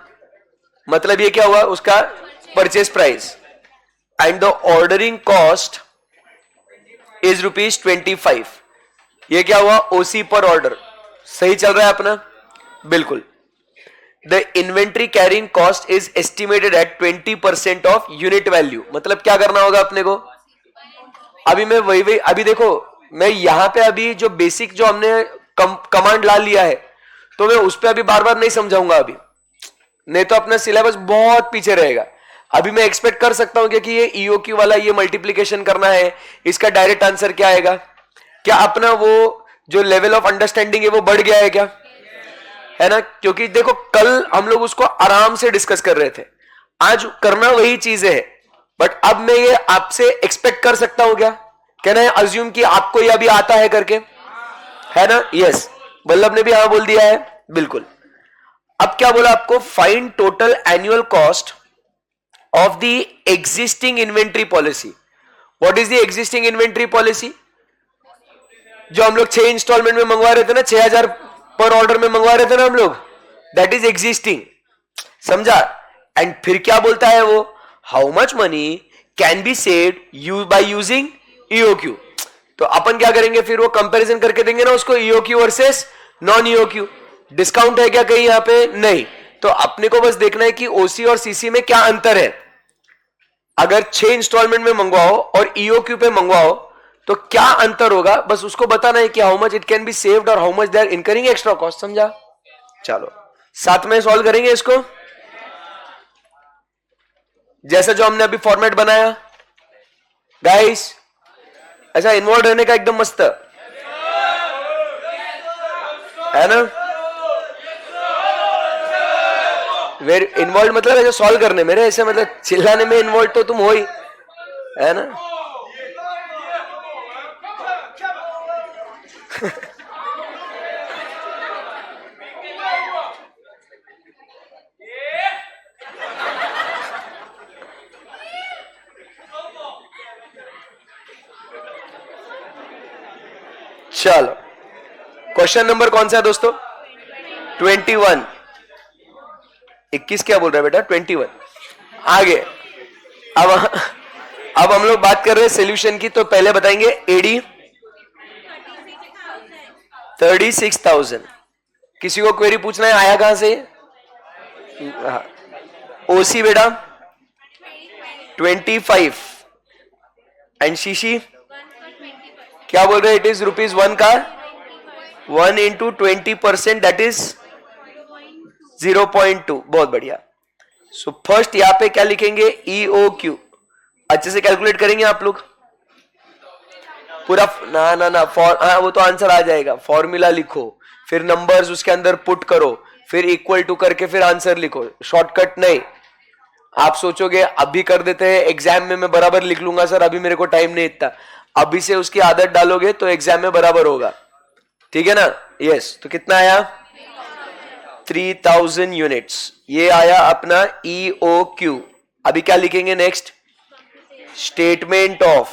मतलब ये क्या हुआ उसका purchase price and the ordering cost is ₹25 ये क्या हुआ ओसी पर ऑर्डर सही चल रहा है अपना बिल्कुल The inventory carrying cost is estimated at 20% of unit value. मतलब क्या करना होगा अपने को अभी मैं वही अभी देखो मैं यहां पे अभी जो बेसिक जो हमने कमांड ला लिया है तो मैं उस पर अभी बार बार नहीं समझाऊंगा अभी नहीं तो अपना सिलेबस बहुत पीछे रहेगा अभी मैं एक्सपेक्ट कर सकता हूं कि ये ईओक्यू वाला ये मल्टीप्लीकेशन करना है इसका डायरेक्ट आंसर क्या आएगा क्या अपना वो जो लेवल ऑफ अंडरस्टैंडिंग है वो बढ़ गया है क्या है ना क्योंकि देखो कल हम लोग उसको आराम से डिस्कस कर रहे थे आज करना वही चीजें है बट अब मैं ये आपसे एक्सपेक्ट कर सकता हूं क्या कहना है अज्यूम कि आपको ये अभी आता है करके है ना यस वल्लभ ने भी हाँ बोल दिया है बिल्कुल। अब क्या बोला आपको, find total annual cost of the existing inventory policy. What is the existing inventory policy? जो हम लोग 6 इंस्टॉलमेंट में मंगवा रहे थे ना, 6000 पर ऑर्डर में मंगवा रहे थे ना हम लोग, दैट इज एग्जिस्टिंग, समझा? एंड फिर क्या बोलता है वो, how much money can be saved you by using EOQ. तो अपन क्या करेंगे, फिर वो कंपैरिजन करके देंगे ना उसको, EOQ versus non EOQ. Discount है क्या कहीं यहां पे? नहीं। तो अपने को बस देखना है कि ओसी और सीसी में क्या अंतर है। अगर 6 इंस्टॉलमेंट में मंगवाओ और ईओक्यू पे मंगवाओ तो क्या अंतर होगा, बस उसको बताना है कि how much it can be saved और how much they are incurring extra cost, समझा? चलो साथ में सॉल्व करेंगे इसको, जैसा जो हमने अभी फॉर्मेट बनाया गाइस। ऐसा इन्वॉल्व रहने का एकदम मस्त है ना। वेरी इन्वॉल्व मतलब ऐसे सॉल्व करने में, ऐसे मतलब चिल्लाने में इन्वॉल्व तो तुम हो ही, है ना। चलो क्वेश्चन नंबर कौन सा है दोस्तों? 21। 21 क्या बोल रहा है बेटा? 21। आगे अब हम लोग बात कर रहे हैं सोल्यूशन की। तो पहले बताएंगे एडी 36,000। किसी को क्वेरी पूछना है, आया कहां से? ओसी बेटा 25 एंड शीशी क्या बोल रहे हैं? इट इज ₹1 का 1 इंटू 20%, दैट इज 0.2। बहुत बढ़िया। सो फर्स्ट यहां पे क्या लिखेंगे? EOQ। अच्छे से कैलकुलेट करेंगे आप लोग पूरा ना हाँ वो तो आंसर आ जाएगा। फॉर्मूला लिखो, फिर नंबर्स उसके अंदर पुट करो, फिर इक्वल टू करके फिर आंसर लिखो। शॉर्टकट नहीं। आप सोचोगे अभी कर देते हैं, एग्जाम में मैं बराबर लिख लूंगा सर, अभी मेरे को टाइम नहीं इतना। अभी से उसकी आदत डालोगे तो एग्जाम में बराबर होगा, ठीक है ना? यस। तो कितना आया? 3000 यूनिट्स। ये आया अपना EOQ। अभी क्या लिखेंगे next? Statement of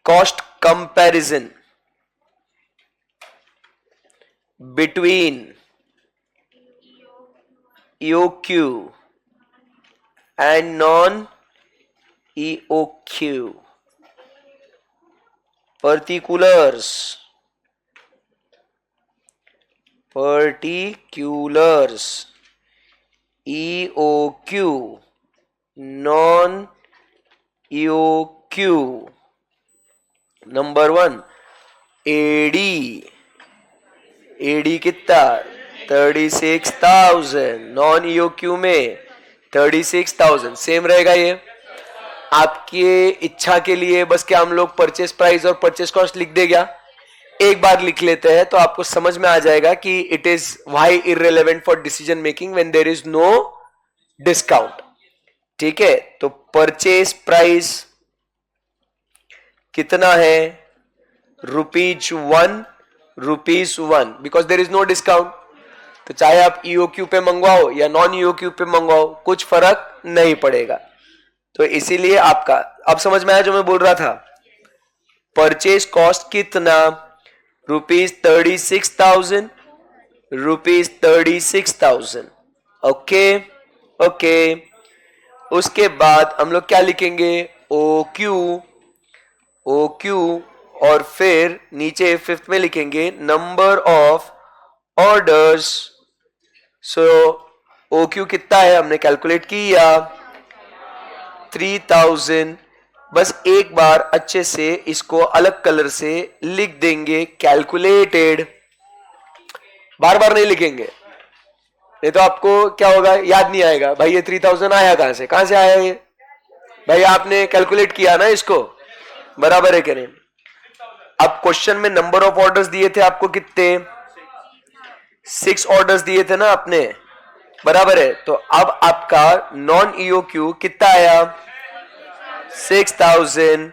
cost comparison between EOQ and non-EOQ particulars EOQ non-EOQ। Number 1 AD कितना? 36,000। नॉन EOQ में 36,000 सेम रहेगा। ये आपकी इच्छा के लिए बस क्या हम लोग परचेस प्राइस और परचेस कॉस्ट लिख दे क्या? एक बार लिख लेते हैं तो आपको समझ में आ जाएगा कि it is why irrelevant for decision making when there is no discount. ठीक है, तो परचेस प्राइस कितना है? ₹1 because there is no discount. तो चाहे आप EOQ पे मंगवाओ या नॉन EOQ पे मंगवाओ, कुछ फर्क नहीं पड़ेगा। तो इसीलिए आपका अब समझ में आया जो मैं बोल रहा था। परचेज कॉस्ट कितना? ₹36,000। ₹36,000। ओके। उसके बाद हम लोग क्या लिखेंगे? OQ और फिर नीचे 5th में लिखेंगे number of orders. So OQ कितना है हमने कैलकुलेट किया, 3000। बस एक बार अच्छे से इसको अलग कलर से लिख देंगे, कैलकुलेटेड। बार बार नहीं लिखेंगे, नहीं तो आपको क्या होगा, याद नहीं आएगा। भाई ये 3000 आया कहां से? कहां से आया ये? भाई आपने कैलकुलेट किया ना इसको, बराबर है कि नहीं? अब क्वेश्चन में नंबर ऑफ ऑर्डर्स दिए थे आपको कितने? 6 ऑर्डर्स दिए थे ना आपने, बराबर है। तो अब आपका नॉन EOQ कितना आया? 6000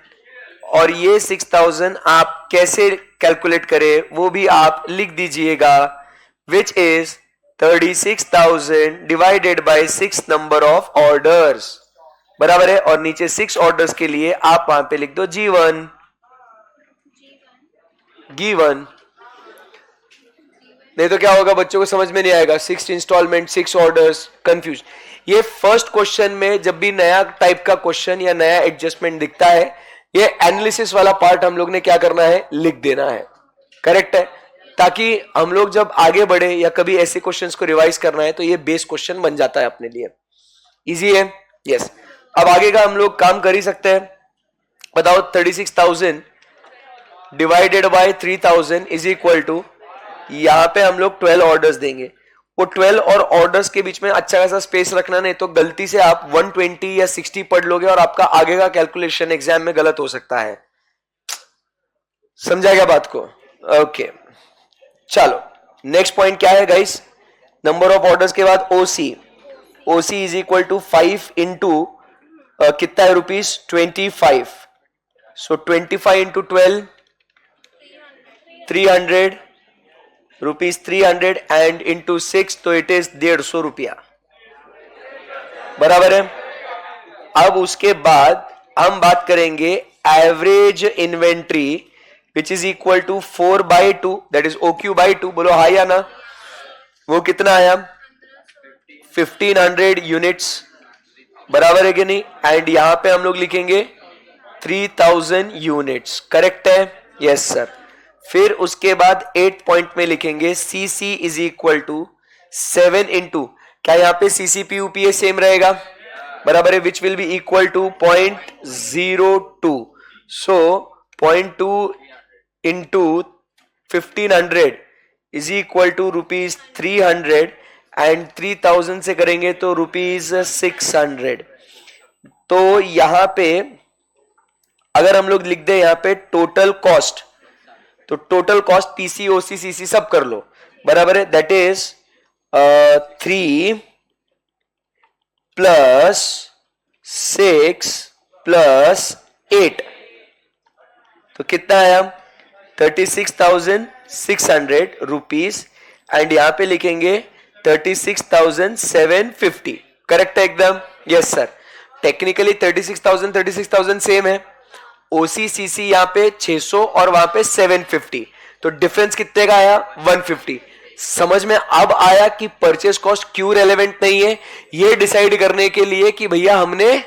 और ये 6000 आप कैसे कैलकुलेट करें वो भी आप लिख दीजिएगा, which is 36,000 divided bye 6 number of orders, बराबर है। और नीचे 6 ऑर्डर्स के लिए आप वहां पे लिख दो G1 गिवन। नहीं तो क्या होगा, बच्चों को समझ में नहीं आएगा, 6 इंस्टॉलमेंट 6 ऑर्डर्स, कंफ्यूज। ये फर्स्ट क्वेश्चन में जब भी नया टाइप का क्वेश्चन या नया एडजस्टमेंट दिखता है, ये एनालिसिस वाला पार्ट हम लोग ने क्या करना है, लिख देना है, करेक्ट है, ताकि हम लोग जब आगे बढ़े या कभी ऐसे क्वेश्चंस को रिवाइज करना है तो ये बेस क्वेश्चन बन जाता है अपने लिए, इजी है। यस, अब आगे का हम लोग काम कर ही सकते हैं। बताओ 36,000 divided by 3,000 is equal to, यहां पे हम लोग 12 ऑर्डर्स देंगे। वो 12 और ऑर्डर्स के बीच में अच्छा खासा स्पेस रखना, नहीं तो गलती से आप 120 या 60 पढ़ लोगे और आपका आगे का कैलकुलेशन एग्जाम में गलत हो सकता है। समझाएगा बात को? ओके चलो नेक्स्ट पॉइंट क्या है गाइस, नंबर ऑफ ऑर्डर्स के बाद OC. OC is equal to 5 into कितना है rupees 25, so 25 into 12 300 rupees 300 and into 6 तो इट इज 150 रुपया, बराबर है। अब उसके बाद हम बात करेंगे average inventory which is equal to 4/2 that is OQ/2, बोलो हाँ या ना। वो कितना आया 1500 यूनिट्स, बराबर है कि नहीं। एंड यहां पे हम लोग लिखेंगे 3000 यूनिट्स, करेक्ट है, यस सर। फिर उसके बाद 8 पॉइंट में लिखेंगे CC is equal to 7 into, क्या यहां पे सीसीपी यूपीए सेम रहेगा, बराबर है, which will be equal to 0.02, so 0.2 into 1500 is equal to rupees 300 and 3000 से करेंगे तो रुपीज 600। तो यहां पे अगर हम लोग लिख दे यहां पे टोटल कॉस्ट, तो टोटल कॉस्ट पीसी ओसी सीसी सब कर लो, बराबर है, दैट इज 3 प्लस 6 प्लस 8, तो कितना आया 36,600 रुपीज एंड यहां पे लिखेंगे 36,750, करेक्ट है एकदम, यस सर। टेक्निकली 36,000 सेम है, ओसीसीसी यहां पे 600 और वहां पे 750, तो डिफरेंस कितने का आया 150। समझ में अब आया कि परचेज कॉस्ट क्यों रेलेवेंट नहीं है, ये डिसाइड करने के लिए कि भैया हमने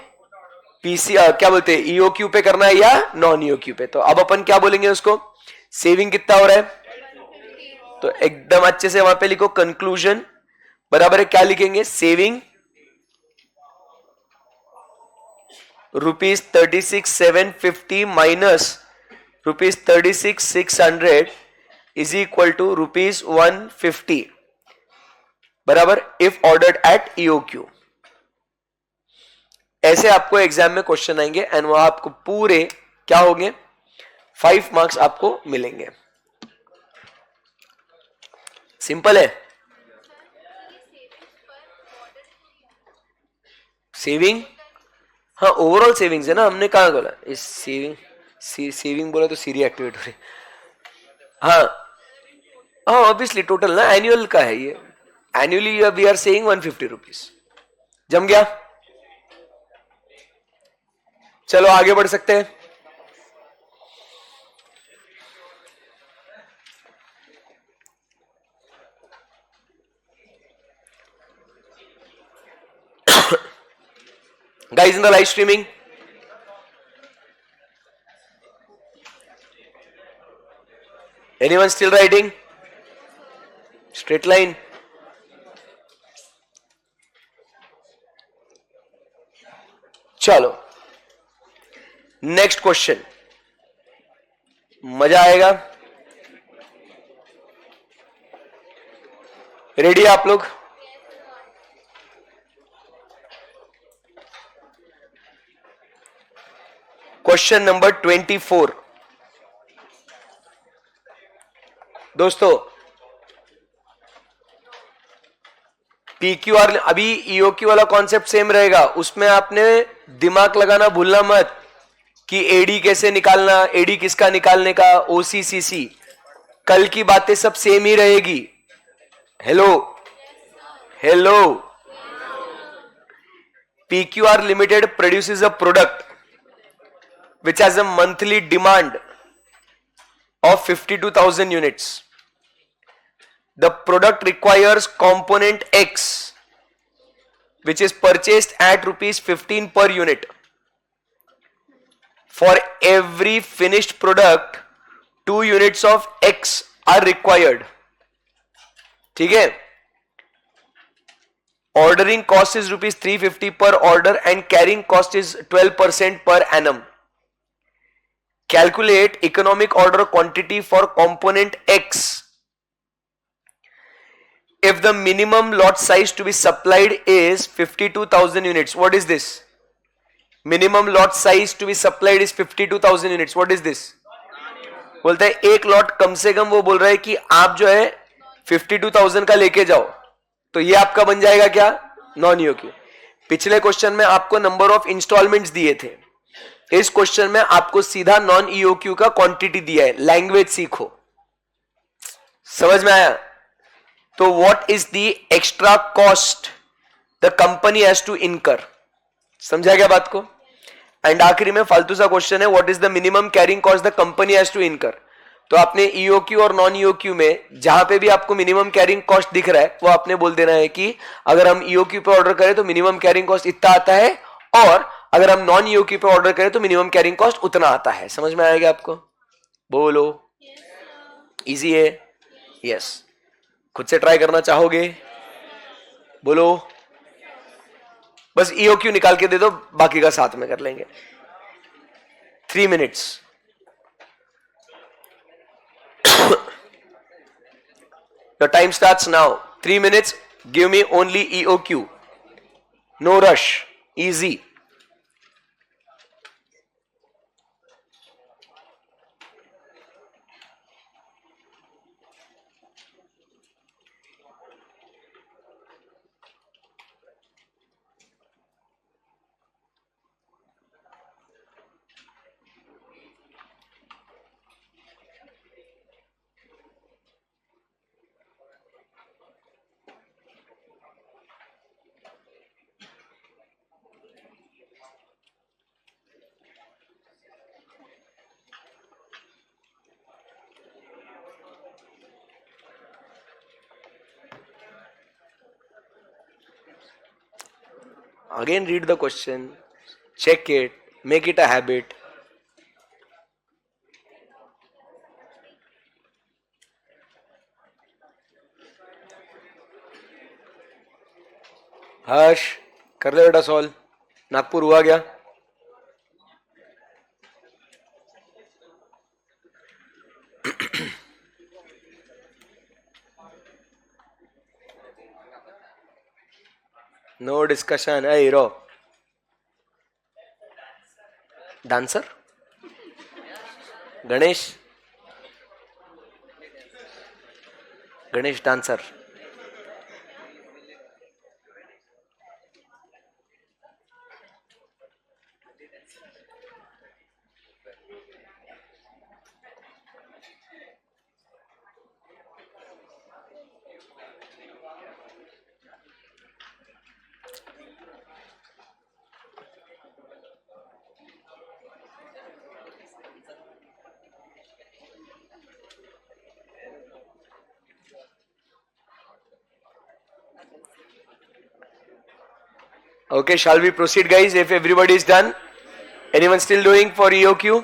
पीसी क्या बोलते हैं ईओक्यू पे करना है या नॉन ईओक्यू पे। तो अब अपन क्या बोलेंगे उसको, सेविंग कितना हो रहा है, तो एकदम अच्छे से वहां पे लिखो कंक्लूजन, बराबर है, क्या लिखेंगे saving rupees 36,750 minus rupees 36,600 is equal to rupees 150, बराबर, इफ ऑर्डर्ड एट ईओक्यू। ऐसे आपको एग्जाम में क्वेश्चन आएंगे एंड वो आपको पूरे क्या होंगे 5 मार्क्स आपको मिलेंगे, सिंपल है। सेविंग, हाँ ओवरऑल सेविंग्स है ना, हमने कहा बोला इस सेविंग बोला तो सीरी एक्टिवेट हो रही, हाँ हाँ ऑब्वियसली टोटल ना एनुअल का है ये, annually we are saying 150 rupees, जम गया। चलो आगे बढ़ सकते हैं। Guys in the live streaming, anyone still writing? Straight line. चलो नेक्स्ट क्वेश्चन, मजा आएगा, रेडी आप लोग? क्वेश्चन नंबर 24 दोस्तों, PQR अभी EOQ वाला कॉन्सेप्ट सेम रहेगा, उसमें आपने दिमाग लगाना भूलना मत। कि एडी कैसे निकालना, एडी किसका निकालने का, ओसीसीसी, कल की बातें सब सेम ही रहेगी. Hello hello. PQR Limited produces a product which has a monthly demand of 52,000 units. The product requires component X, which is purchased at rupees 15 per unit. For every finished product, 2 units of X are required. ठीक है. Ordering cost is rupees 350 per order and carrying cost is 12% per annum. Calculate economic order quantity for component X. If the minimum lot size to be supplied is 52,000 units, what is this? Minimum lot size to be supplied is 52,000 units. What is this? बोलता है एक lot कम से कम, वो बोल रहा है कि आप जो है 52,000 का लेके जाओ, तो ये आपका बन जाएगा क्या, नॉन ईओक्यू. पिछले क्वेश्चन में आपको नंबर ऑफ इंस्टॉलमेंट्स दिए थे, इस क्वेश्चन में आपको सीधा नॉन ईओक्यू का क्वांटिटी दिया है. लैंग्वेज सीखो. समझ में आया? तो what is the extra cost the company has to incur. समझा क्या बात को? एंड आखिरी में फालतू सा क्वेश्चन है, what is the minimum carrying cost the company has to incur. तो आपने ईओक्यू और नॉन ईओक्यू में जहां पे भी आपको मिनिमम कैरिंग कॉस्ट दिख रहा है, वो आपने बोल देना है कि अगर हम ईओक्यू पे ऑर्डर करें तो मिनिमम कैरिंग कॉस्ट इतना आता है, और अगर हम नॉन ईओक्यू पे ऑर्डर करें तो मिनिमम कैरिंग कॉस्ट उतना आता है. समझ में आएगा आपको? बोलो. इजी है? यस. खुद से ट्राई करना चाहोगे? बोलो. बस ईओक्यू निकाल के दे दो, बाकी का साथ में कर लेंगे. 3 minutes. Your time starts now. 3 minutes. Give me only EOQ. No rush. Easy. Again read the question, check it, make it a habit. हर्ष कर ले बेटा सॉल्व. नागपुर हुआ क्या? No discussion. है hero dancer Ganesh, Ganesh dancer. Okay, shall we proceed guys if everybody is done? Anyone still doing for EOQ?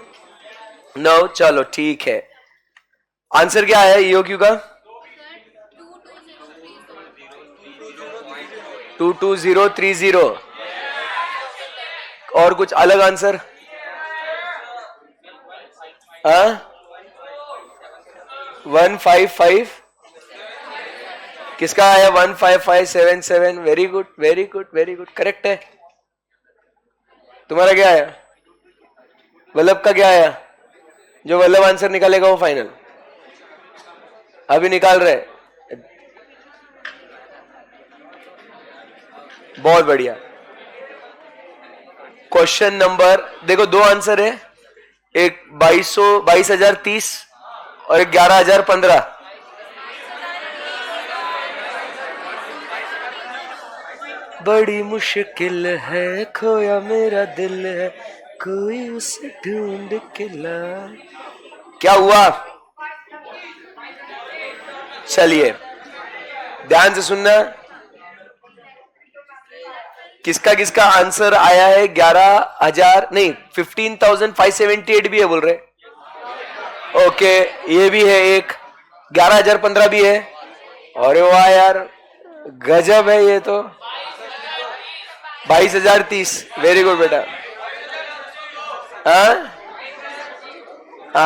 No, चलो ठीक है. Answer क्या आया EOQ का? 22030. और कुछ अलग आंसर? हाँ 155. किसका आया? 15577. Very good very good very good, correct है. तुम्हारा क्या आया? वल्लभ का क्या आया? जो वल्लभ आंसर निकालेगा वो फाइनल. अभी निकाल रहे. बहुत बढ़िया. क्वेश्चन नंबर देखो, 2 आंसर है. एक 22,030 और एक 11,015। बड़ी मुश्किल है, खोया मेरा दिल है, कोई उसे ढूंढ के ला। क्या हुआ? चलिए ध्यान से सुनना, किसका किसका आंसर आया है? 11,000 नहीं, 15,578 भी है बोल रहे। ओके, ये भी है एक, 11,015 भी है। अरे वाह यार, गजब है ये तो। 22,030, वेरी गुड बेटा। हाँ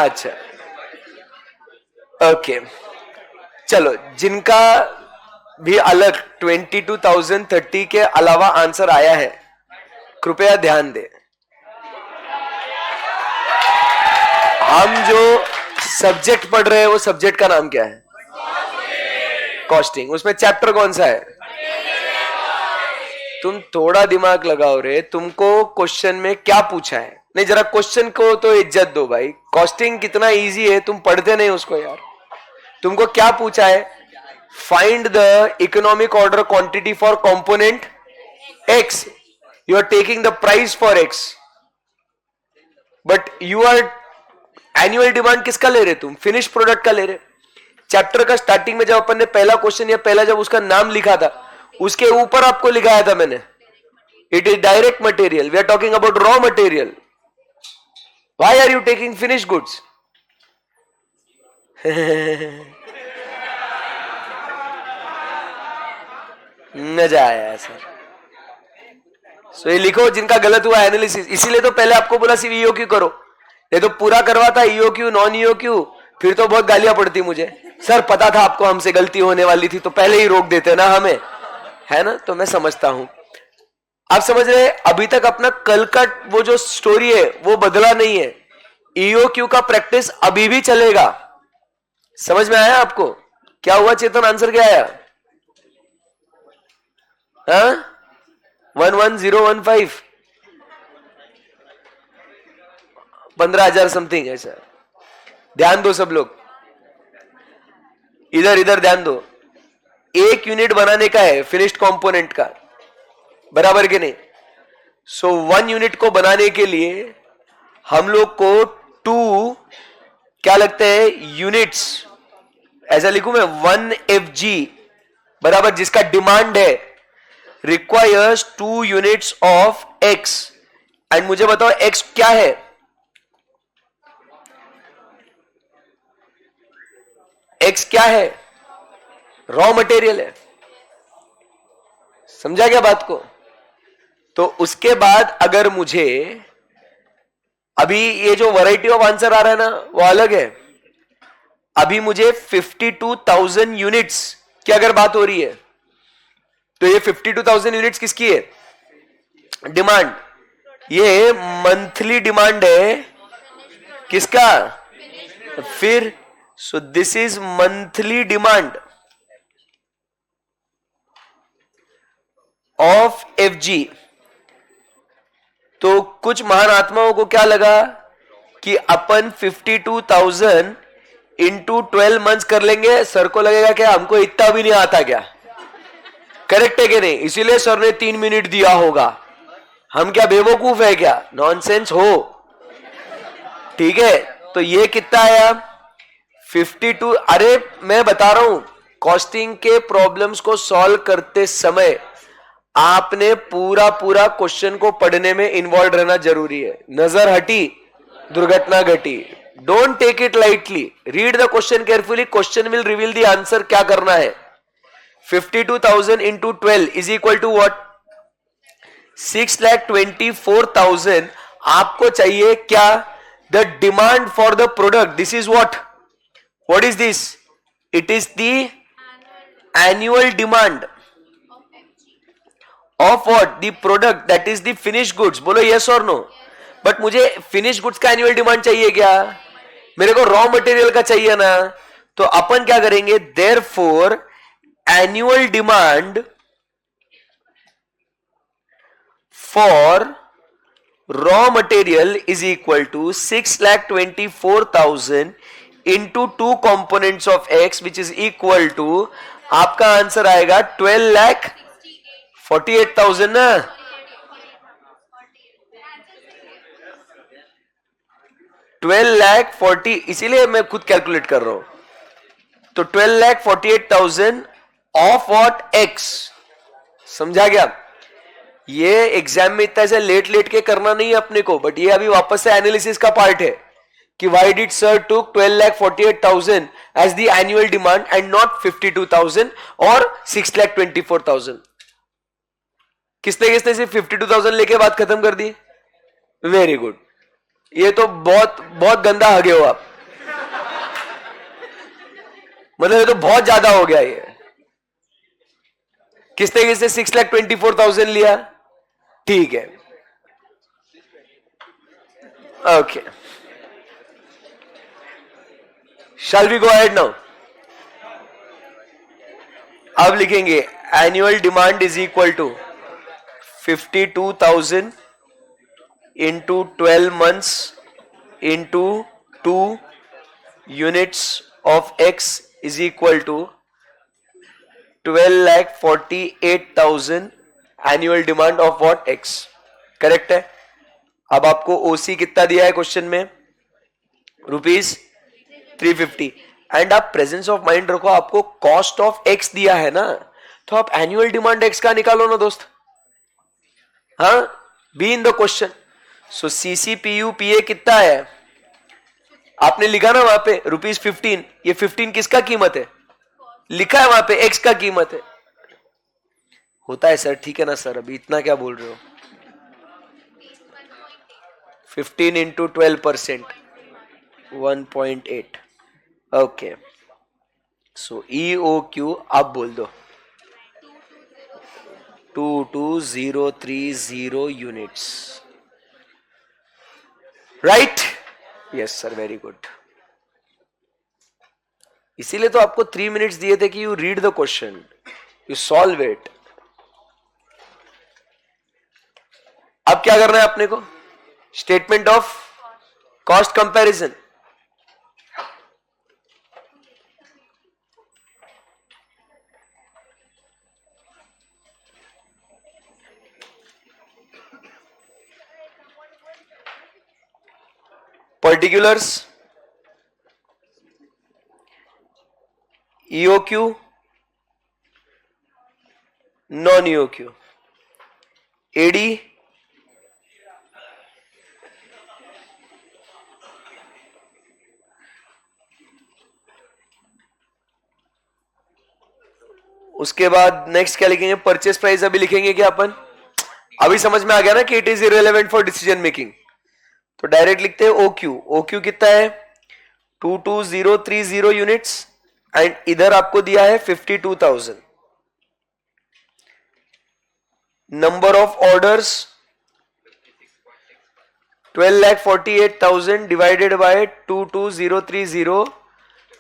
अच्छा, ओके चलो, जिनका भी अलग 22,030 के अलावा आंसर आया है, कृपया ध्यान दें। हम जो सब्जेक्ट पढ़ रहे हैं वो सब्जेक्ट का नाम क्या है? कॉस्टिंग। उसमें चैप्टर कौन सा है? तुम थोड़ा दिमाग लगाओ रे, तुमको क्वेश्चन में क्या पूछा है? नहीं, जरा क्वेश्चन को तो इज्जत दो भाई। कॉस्टिंग कितना इजी है, तुम पढ़ते नहीं उसको यार। तुमको क्या पूछा है? Find the economic order quantity for component X, you are taking the price for X, but you are annual demand किसका ले रहे? तुम फिनिश प्रोडक्ट का ले रहे। चैप्टर का स्टार्टिंग में जब अपन ने पहला क्वेश्चन या पहला जब उसका नाम लिखा था, उसके ऊपर आपको लिखाया था मैंने, it is direct material, we are talking about raw material, why are you taking finish goods? मजा आया सर। सो ये लिखो जिनका गलत हुआ एनालिसिस। इसीलिए तो पहले आपको बोला सिर्फ ईओ क्यू करो, ये तो पूरा करवाता EOQ non EOQ, फिर तो बहुत गालियां पड़ती मुझे। सर पता था आपको हमसे गलती होने वाली थी तो पहले ही रोक देते ना हमें, है ना? तो मैं समझता हूं, आप समझ रहे? अभी तक अपना कल का वो जो स्टोरी है वो बदला नहीं है। ईओ क्यू का प्रैक्टिस अभी भी चलेगा। समझ में आया आपको? क्या हुआ चेतन, आंसर क्या आया? 11015, 15,000 समथिंग है सर। ध्यान दो सब लोग, इधर इधर ध्यान दो। एक यूनिट बनाने का है फिनिश्ड कंपोनेंट का, बराबर के नहीं? सो 1 यूनिट को बनाने के लिए हम लोग को 2 क्या लगते हैं? यूनिट्स। ऐसा लिखूं मैं, 1 FG बराबर जिसका डिमांड है requires 2 units of X। And मुझे बताओ X क्या है? X क्या है? रॉ मटेरियल है। समझा क्या बात को? तो उसके बाद अगर मुझे अभी ये जो वैरायटी ऑफ आंसर आ रहा है ना वो अलग है। अभी मुझे 52,000 यूनिट्स की अगर बात हो रही है तो ये 52,000 यूनिट्स किसकी है? डिमांड। ये मंथली डिमांड है किसका? फिर so this is monthly demand of FG। तो कुछ महान आत्माओं को क्या लगा कि अपन 52,000 इंटू 12 मंथ्स कर लेंगे। सर को लगेगा कि हमको इतना भी नहीं आता क्या? करेक्ट है कि नहीं? इसीलिए सर ने 3 मिनट दिया होगा। हम क्या बेवकूफ है क्या? नॉनसेंस हो। ठीक है, तो ये कितना आया? 52। अरे मैं बता रहा हूं, कॉस्टिंग के प्रॉब्लम्स को सॉल्व करते समय आपने पूरा पूरा क्वेश्चन को पढ़ने में इन्वॉल्व रहना जरूरी है। नजर हटी दुर्घटना घटी। Don't take it lightly, read the question carefully, question will reveal the answer. क्या करना है? 52,000 into 12 is equal to what? 6,24,000 आपको चाहिए क्या? The demand for the product. This is what is this? It is the annual demand of what? The product that is the finish goods. बोलो yes और no. But मुझे finish goods का annual demand चाहिए क्या? मेरे को raw material का चाहिए ना। तो अपन क्या करेंगे? Therefore annual demand for raw material is equal to 6,24,000 into 2 components of x which is equal to, आपका आंसर आएगा 12,48,000 ना, 12,40, इसीलिए मैं खुद कैलकुलेट कर रहा हूं. तो 12,48,000 ऑफ व्हाट एक्स. समझा गया? ये एग्जाम में इतना ऐसे लेट लेट के करना नहीं है अपने को, बट ये अभी वापस से एनालिसिस का पार्ट है कि why did sir took 12,48,000 as the annual demand and not 52,000 और 6,24,000. किसने किसने सिर्फ 52,000 लेके बात खत्म कर दी? Very good. ये तो बहुत बहुत गंदा हगे हो आप, मतलब ये तो बहुत ज्यादा हो गया ये. किसने किसने 6,24,000 लिया? ठीक है, okay. Shall we go ahead now? अब लिखेंगे annual demand is equal to 52,000 into 12 months into 2 units of x is equal to 12,48,000 annual demand of what x. Correct है. अब आपको ओसी कितना दिया है क्वेश्चन में? ₹350. एंड आप प्रेजेंस ऑफ माइंड रखो, आपको कॉस्ट ऑफ एक्स दिया है ना, तो आप एनुअल डिमांड एक्स का निकालो ना दोस्त. हाँ, be in the question. So CCPUPA कितना है आपने लिखा ना वहां पे? ₹15. ये 15 किसका कीमत है? लिखा है वहां पे एक्स का कीमत है. होता है सर, ठीक है ना सर, अभी इतना क्या बोल रहे हो? 15 into 12%, 1.8. ओके. सो EOQ आप बोल दो 22,030 units. Right? Yes sir, very good. इसीलिए तो आपको 3 मिनट्स दिए थे कि you read the question, you solve it. अब क्या करना है अपने को? Statement of cost comparison. Particulars, EOQ, non EOQ, AD, उसके बाद नेक्स्ट क्या लिखेंगे? परचेस प्राइस अभी लिखेंगे क्या अपन? अभी समझ में आ गया ना कि it is irrelevant for decision making, तो डायरेक्ट लिखते हैं OQ. OQ कितना है? 22,030 यूनिट्स एंड इधर आपको दिया है 52,000. Number of orders 12,48,000 divided bye 22,030,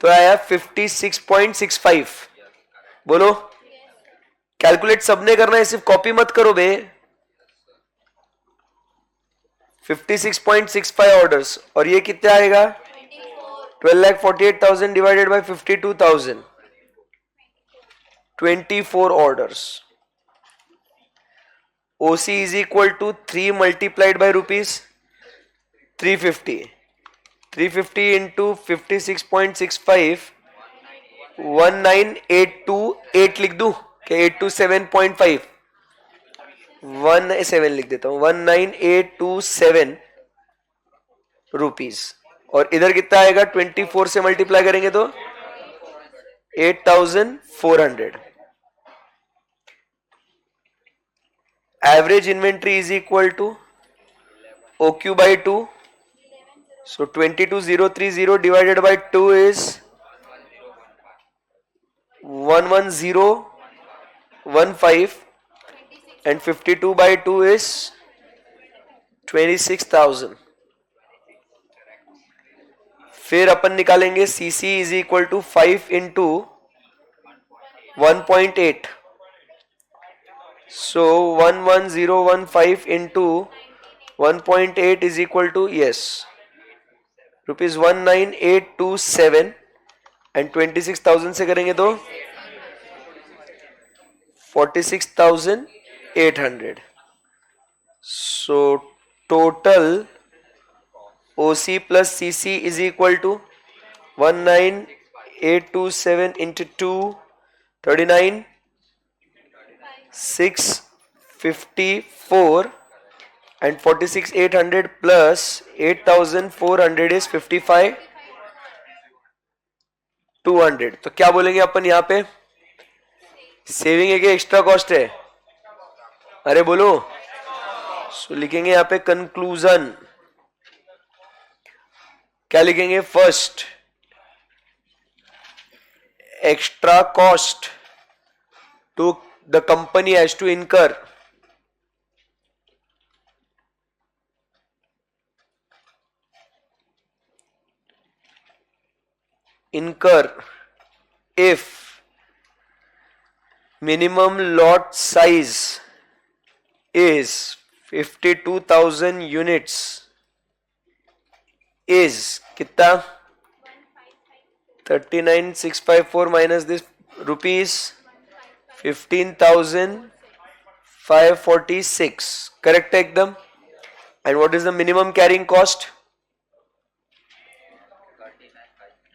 तो आया 56.65. बोलो, कैलकुलेट सबने करना है, सिर्फ कॉपी मत करो बे. 56.65 ऑर्डर्स, और ये कितना आएगा? 12,48,000 divided by 52,000, 24 orders. OC is equal to 3 multiplied by ₹350. 350 into 56.65, 19,828 लिख दूं कि 827.5? 17 लिख देता हूं, 19,827 रुपीज. और इधर कितना आएगा? 24 से मल्टीप्लाई करेंगे तो 8,400. Average inventory is equal to OQ by 2. So 22,030 divided by 2 is 11,015, and 52 by 2 is 26,000. फिर अपन निकालेंगे CC is equal to 5 into 1.8. So 11,015 into 1.8 is equal to, yes, rupees 19827 and 26,000 से करेंगे तो 46,800. So total OC plus CC is equal to 19827 into 2, 39, 654, and 46,800 plus 8,400 is 55,200. तो क्या बोलेंगे अपन यहाँ पे? सेविंग है कि एक्स्ट्रा कॉस्ट है? अरे बोलो. सो लिखेंगे यहाँ पे कंक्लूजन. क्या लिखेंगे? First, extra cost to the company has to incur if minimum lot size is 52,000 units is कितना? 39,654 minus this rupees 15,546. correct है एकदम. and what is the minimum carrying cost?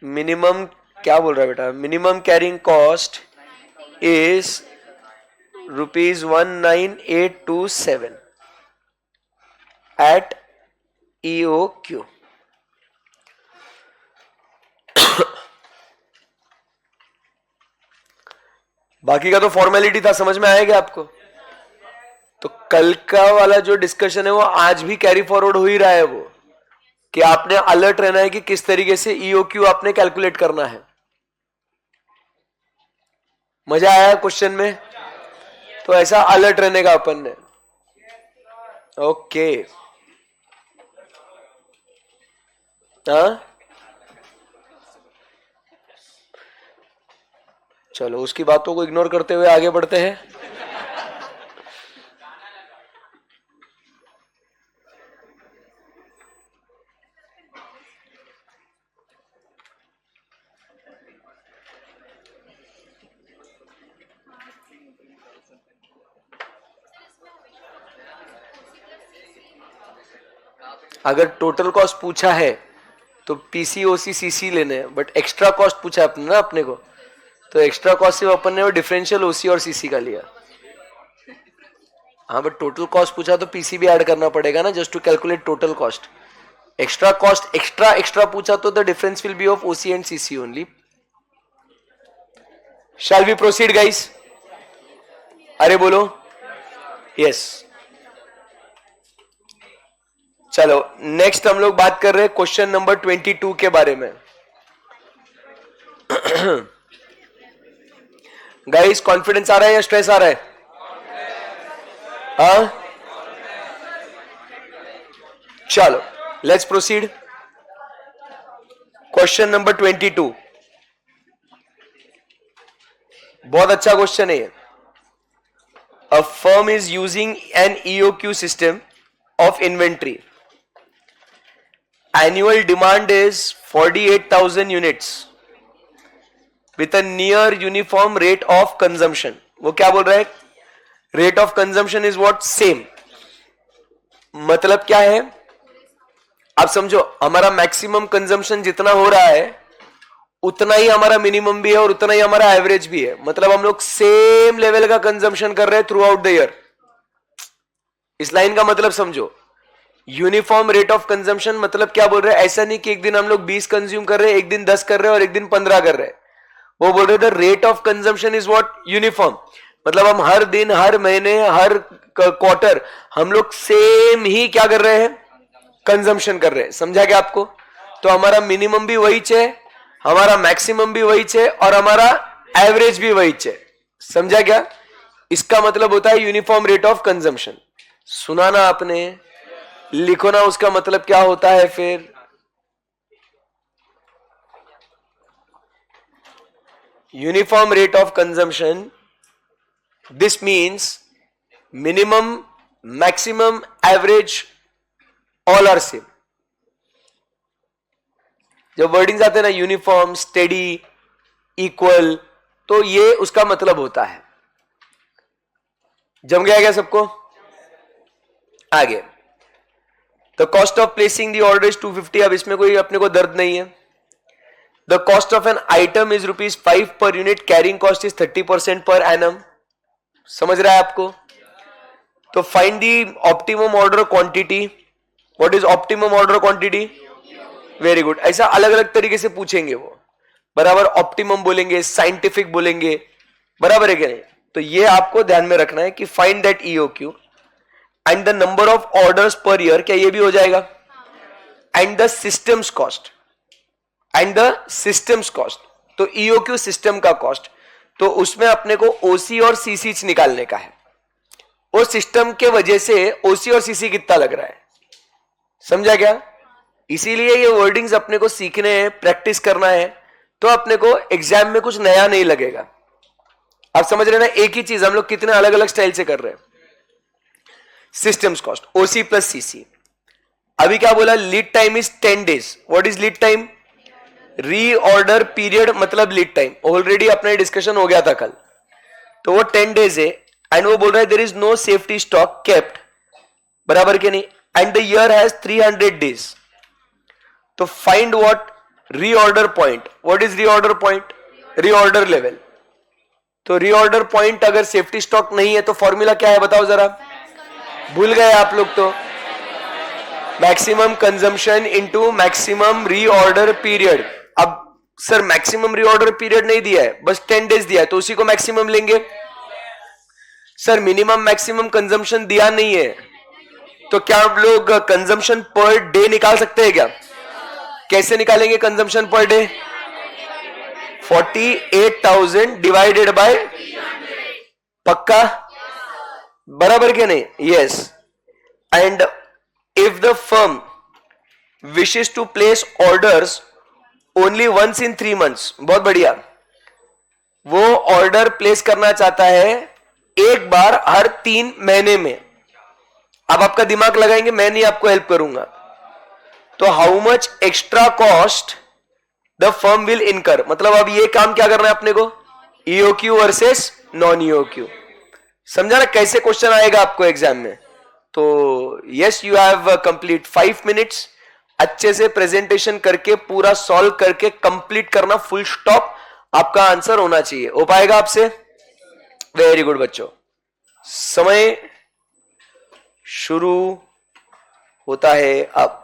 Minimum क्या बोल रहा है बेटा? Minimum carrying cost is rupees 19827 at EOQ. बाकी का तो फॉर्मेलिटी था, समझ में आएगा आपको? तो कल का वाला जो डिस्कशन है वो आज भी कैरी फॉरवर्ड हो ही रहा है, वो कि आपने अलर्ट रहना है कि किस तरीके से EOQ आपने कैलकुलेट करना है. मजा आया क्वेश्चन में? तो ऐसा अलर्ट रहने का अपन ने. ओके. हाँ, चलो उसकी बातों को इग्नोर करते हुए आगे बढ़ते हैं. अगर टोटल कॉस्ट पूछा है तो PC OC CC लेने हैं, बट एक्स्ट्रा कॉस्ट पूछा है अपने ना अपने को, तो एक्स्ट्रा कॉस्ट सिर्फ अपन ने वो डिफरेंशियल OC और CC का लिया. हाँ, बट टोटल कॉस्ट पूछा तो PC भी ऐड करना पड़ेगा ना, just to calculate total cost. Extra cost extra पूछा तो the difference will be of OC and CC only. Shall we proceed guys? अरे बोलो. यस. चलो नेक्स्ट हम लोग बात कर रहे हैं क्वेश्चन नंबर 22 के बारे में. गाइस कॉन्फिडेंस आ रहा है या स्ट्रेस आ रहा है? हाँ, चलो लेट्स प्रोसीड. क्वेश्चन नंबर 22 बहुत अच्छा क्वेश्चन है. A firm is using an EOQ system of inventory. Annual demand is 48,000 units with a near uniform rate of consumption. वो क्या बोल रहा है? Rate of consumption is what? Same. मतलब क्या है? आप समझो, हमारा मैक्सिमम कंजम्पशन जितना हो रहा है उतना ही हमारा मिनिमम भी है और उतना ही हमारा एवरेज भी है. मतलब हम लोग सेम लेवल का कंजम्पशन कर रहे हैं थ्रू आउट द ईयर. इस लाइन का मतलब समझो. यूनिफॉर्म रेट ऑफ कंजम्पशन मतलब क्या बोल रहे हैं? ऐसा नहीं कि एक दिन हम लोग 20 कंज्यूम कर रहे हैं, एक दिन 10 कर रहे हैं और एक दिन 15 कर रहे हैं. वो बोल रहे थे rate of consumption is what? Uniform. मतलब हम हर दिन, हर महीने, हर क्वार्टर हम लोग सेम ही क्या कर रहे हैं? कंजम्पशन कर रहे हैं. समझा क्या आपको? तो हमारा मिनिमम भी वही है, हमारा मैक्सिमम भी वही है और हमारा एवरेज भी वही है. समझा क्या? इसका मतलब होता है यूनिफॉर्म रेट ऑफ कंजम्पशन. सुना ना आपने? लिखो ना उसका मतलब क्या होता है फिर. Uniform rate of consumption, this means minimum, maximum, average all are same. जब वर्डिंग्स आते हैं ना यूनिफॉर्म, स्टेडी, इक्वल, तो ये उसका मतलब होता है. जम गया क्या सबको? आगे, the cost of placing the order is 250. अब इसमें कोई अपने को दर्द नहीं है. The cost of an item is ₹5 per unit, carrying cost is 30% per annum. समझ रहा है आपको? तो find the optimum order quantity. What is optimum order quantity? Very good. ऐसा अलग अलग तरीके से पूछेंगे वो, बराबर. ऑप्टिमम बोलेंगे, साइंटिफिक बोलेंगे, बराबर है क्या नहीं? तो ये आपको ध्यान में रखना है कि find that EOQ and the number of orders per year. क्या ये भी हो जाएगा? And the systems cost. And the systems cost. तो ईओक्यू सिस्टम का कॉस्ट, तो उसमें अपने को ओसी और सीसी निकालने का है. उस सिस्टम के वजह से ओसी और सीसी कितना लग रहा है, समझा क्या? इसीलिए ये वर्डिंग्स अपने को सीखने हैं, प्रैक्टिस करना है, तो अपने को एग्जाम में कुछ नया नहीं लगेगा. आप समझ रहे ना? एक ही चीज हम लोग कितने अलग अलग स्टाइल से कर रहे हैं. सिस्टम्स कॉस्ट, ओसी प्लस सीसी. अभी क्या बोला? Lead time is 10 days. What is lead time? Reorder period मतलब लीड टाइम. ऑलरेडी अपना डिस्कशन हो गया था कल. तो वो 10 days है. एंड वो बोल रहा है there is no safety stock kept, बराबर के नहीं? And the year has 300 days. तो find what reorder point. What is reorder point? Reorder level. तो रीऑर्डर पॉइंट अगर सेफ्टी स्टॉक नहीं है तो फॉर्मूला क्या है बताओ जरा? भूल गए आप लोग तो? Maximum consumption into maximum reorder period. अब सर मैक्सिमम रीऑर्डर पीरियड नहीं दिया है, बस 10 days दिया है, तो उसी को मैक्सिमम लेंगे. सर मिनिमम मैक्सिमम कंजम्पशन दिया नहीं है, तो क्या आप लोग कंजम्पशन पर डे निकाल सकते हैं क्या? कैसे निकालेंगे consumption per day? 48,000 divided bye, पक्का? बराबर के नहीं? Yes. And if the firm wishes to place orders only once in 3 months, बहुत बढ़िया, वो ऑर्डर प्लेस करना चाहता है एक बार हर 3 महीने में. अब आपका दिमाग लगाएंगे, मैं नहीं आपको हेल्प करूंगा. तो how much extra cost the firm will इनकर, मतलब अब ये काम क्या करना है अपने को? EOQ versus non EOQ. समझा ना कैसे क्वेश्चन आएगा आपको एग्जाम में? तो yes, you have complete 5 minutes. अच्छे से प्रेजेंटेशन करके पूरा सॉल्व करके कंप्लीट करना, फुल स्टॉप आपका आंसर होना चाहिए. हो पाएगा आपसे? वेरी गुड बच्चों. समय शुरू होता है अब.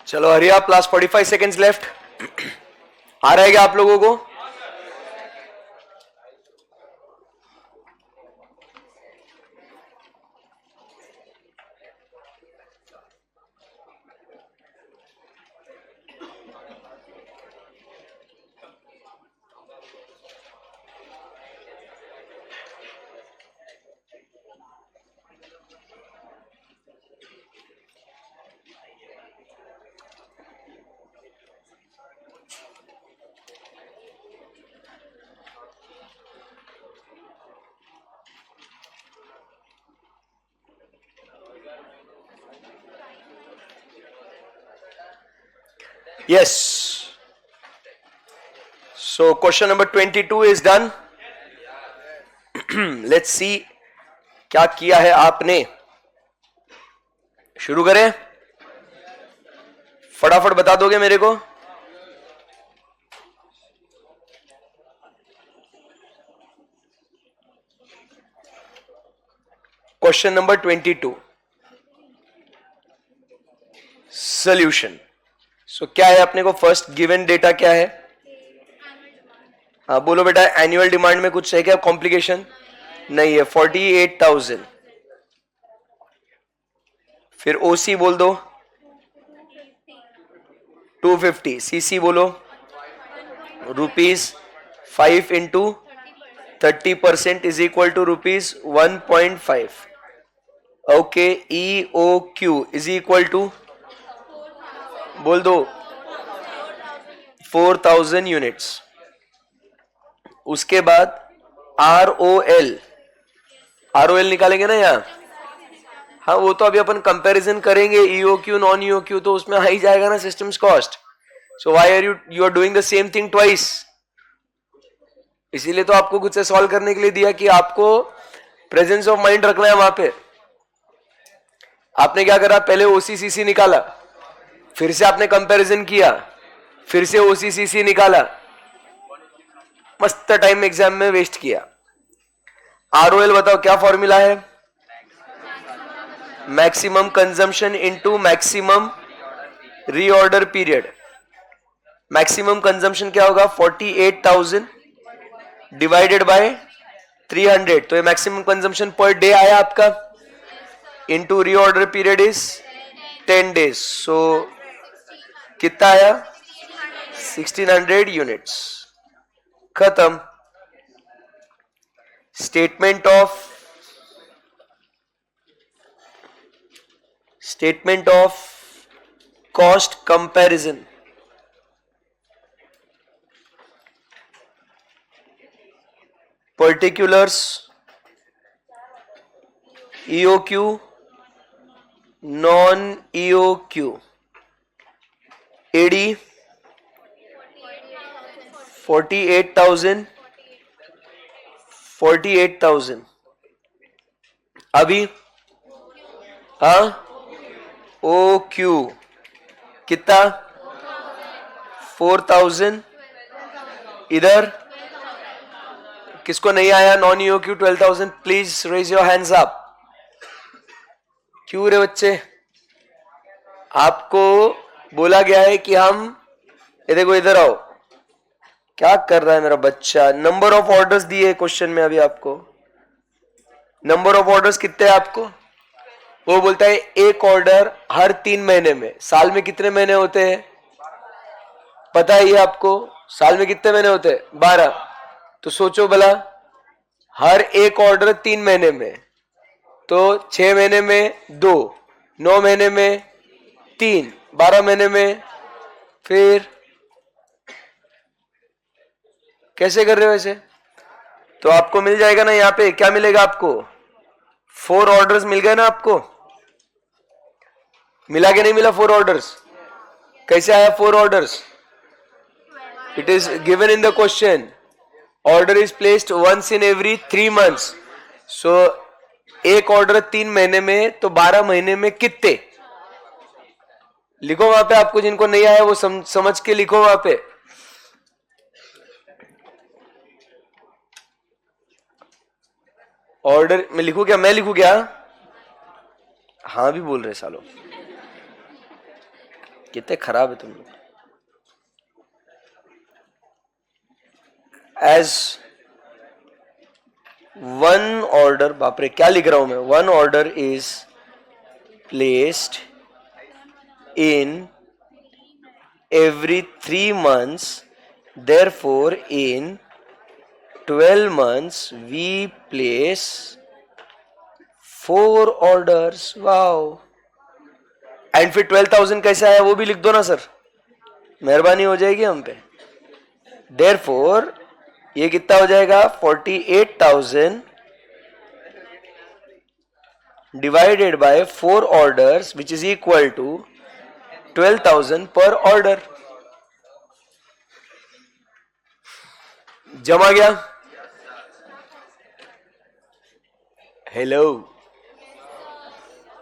चलो हरी आप, लास्ट 45 सेकेंड्स लेफ्ट। आ रहा है क्या आप लोगों को? Yes. So question number 22 is done. Let's see क्या किया है आपने। शुरू करें? फटाफट बता दोगे मेरे को? Question number 22 solution. सो क्या है अपने को? फर्स्ट गिवन डेटा क्या है? हाँ बोलो बेटा। एनुअल डिमांड में कुछ है क्या कॉम्प्लिकेशन? नहीं है, 48,000। फिर ओसी बोल दो 250। सीसी बोलो ₹5 into 30% is equal to ₹1.5। Okay. EOQ is equal to बोल दो 4,000 यूनिट्स। उसके बाद ROL निकालेंगे ना यहाँ। हाँ वो तो अभी अपन कंपैरिजन करेंगे EOQ नॉन EOQ, तो उसमें आ ही जाएगा ना systems cost. So why are you are doing the same thing twice. इसीलिए तो आपको खुद से सॉल्व करने के लिए दिया कि आपको प्रेजेंस ऑफ माइंड रखना है वहां पे। आपने क्या करा? पहले OCCC निकाला, फिर से आपने कंपैरिजन किया, फिर से OCCC निकाला, मस्त टाइम एग्जाम में वेस्ट किया। ROL बताओ क्या फॉर्मूला है? Maximum consumption into maximum reorder period. Maximum consumption क्या होगा? 48,000 डिवाइडेड बाय 300। तो ये मैक्सिमम कंजम्पशन पर डे आया आपका, into reorder period is 10 days. So कितना आया? 1600 यूनिट्स। खत्म। Statement of cost comparison. Particulars EOQ non EOQ AD 48,000 अभी। हाँ OQ कितना? 4,000। इधर किसको नहीं आया non EOQ 12,000? Please raise your hands up. क्यों रे बच्चे? आपको बोला गया है कि हम, ये देखो इधर आओ, क्या कर रहा है मेरा बच्चा? नंबर ऑफ ऑर्डर्स दिए क्वेश्चन में अभी आपको। नंबर ऑफ ऑर्डर्स कितने हैं आपको? वो बोलता है एक ऑर्डर हर 3 महीने में। साल में कितने महीने होते हैं पता है ये आपको? साल में कितने महीने होते हैं? 12। तो सोचो भला, हर एक ऑर्डर 3 महीने में, तो 6 महीने में 2, 9 महीने में 3, 12 महीने में। फिर कैसे कर रहे हो ऐसे? तो आपको मिल जाएगा ना यहाँ पे, क्या मिलेगा आपको? 4 ऑर्डर्स मिल गए ना आपको? मिला कि नहीं मिला 4 ऑर्डर्स? कैसे आया 4 orders? It is given in the question. Order is placed once in every 3 months। So एक ऑर्डर 3 महीने में, तो 12 महीने में कितने? लिखो वहां पे। आपको जिनको नहीं आया वो समझ के लिखो वहां पे। ऑर्डर में लिखू क्या? मैं लिखू क्या? हाँ भी बोल रहे सालों। कितने खराब है तुम लोग. As one order, बाप रे क्या लिख रहा हूं मैं, one order is placed in every 3 months, therefore in 12 months we place 4 orders. Wow. And फिर 12,000 कैसा है वो भी लिख दो ना सर, मेहरबानी हो जाएगी हम पे. देयरफॉर ये कितना हो जाएगा, 48,000 divided by 4 orders which is equal to 12,000 per order. जमा गया. हेलो.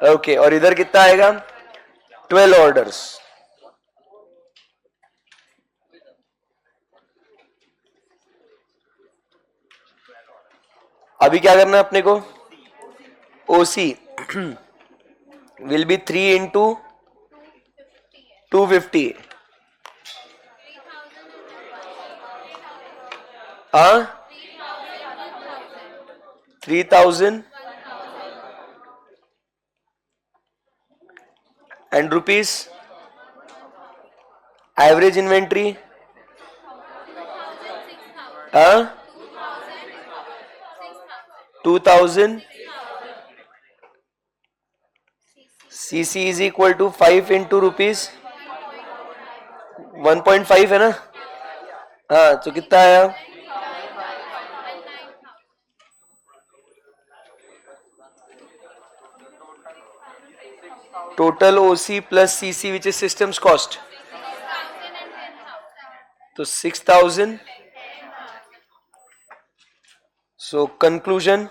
ओके, और इधर कितना आएगा, 12 ऑर्डर्स. अभी क्या करना है अपने को, ओसी विल बी 3 इंटू 250. हाँ, 3,000 and rupees average inventory. हाँ, 2,000. CC is equal to 5 into rupees 1.5 है ना. हाँ, तो कितना आया, total OC plus CC which is systems cost, तो 6,000. So conclusion,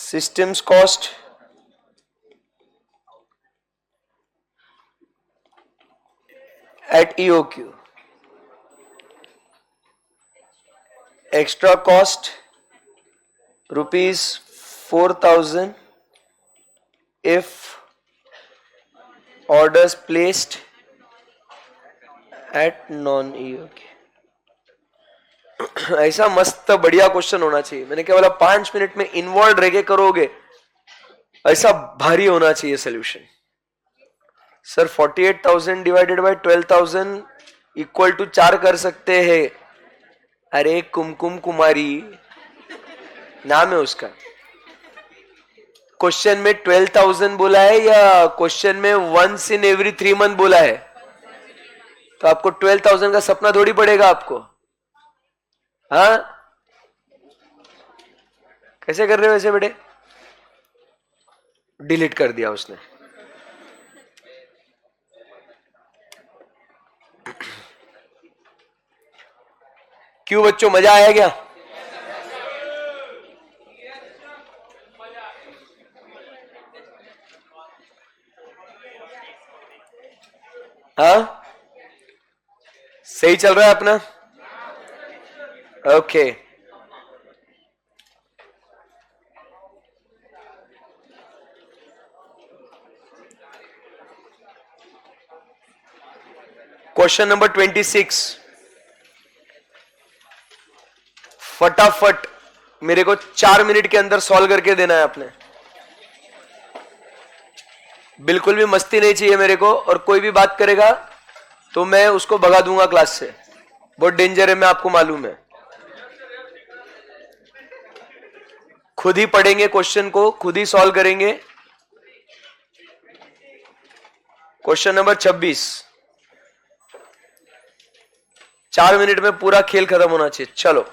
systems cost at EOQ, extra cost rupees 4,000 if orders placed at non EOQ. ऐसा मस्त बढ़िया क्वेश्चन होना चाहिए. मैंने क्या बोला, 5 मिनट में इन्वॉल्व रह के करोगे, ऐसा भारी होना चाहिए solution. Sir 48,000 divided by 12,000 equal to 4 कर सकते हैं. अरे कुमकुम कुमारी नाम है उसका. क्वेश्चन में 12,000 बोला है या क्वेश्चन में वंस इन एवरी 3 मंथ बोला है, तो आपको 12,000 का सपना थोड़ी पड़ेगा आपको. हाँ, कैसे कर रहे हो वैसे बेटे, डिलीट कर दिया उसने. क्यों बच्चों, मजा आया क्या? हाँ, सही चल रहा है अपना. Okay, question number 26. फटाफट मेरे को 4 मिनट के अंदर सॉल्व करके देना है आपने. बिल्कुल भी मस्ती नहीं चाहिए मेरे को, और कोई भी बात करेगा तो मैं उसको भगा दूंगा क्लास से. बहुत डेंजर है, मैं आपको मालूम है. खुद ही पढ़ेंगे क्वेश्चन को, खुद ही सॉल्व करेंगे. Question number 26. 4 मिनट में पूरा खेल खत्म होना चाहिए. चलो,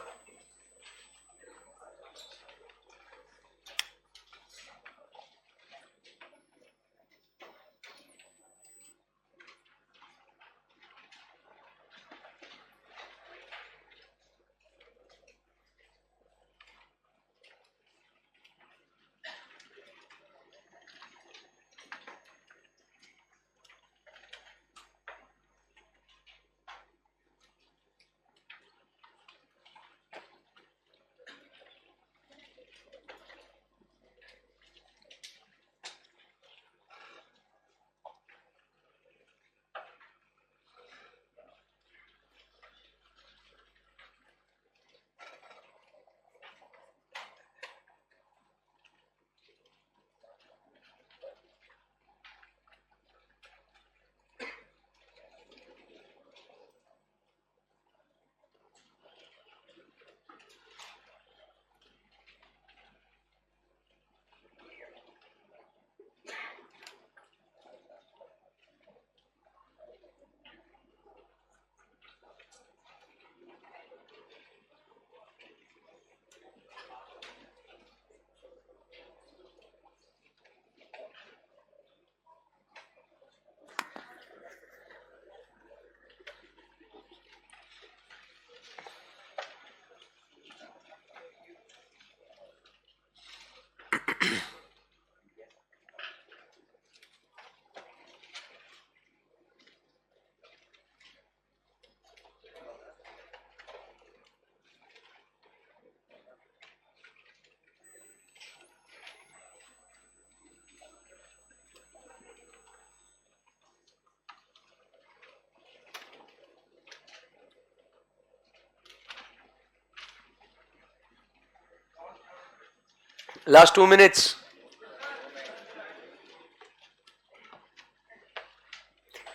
लास्ट 2 मिनट्स.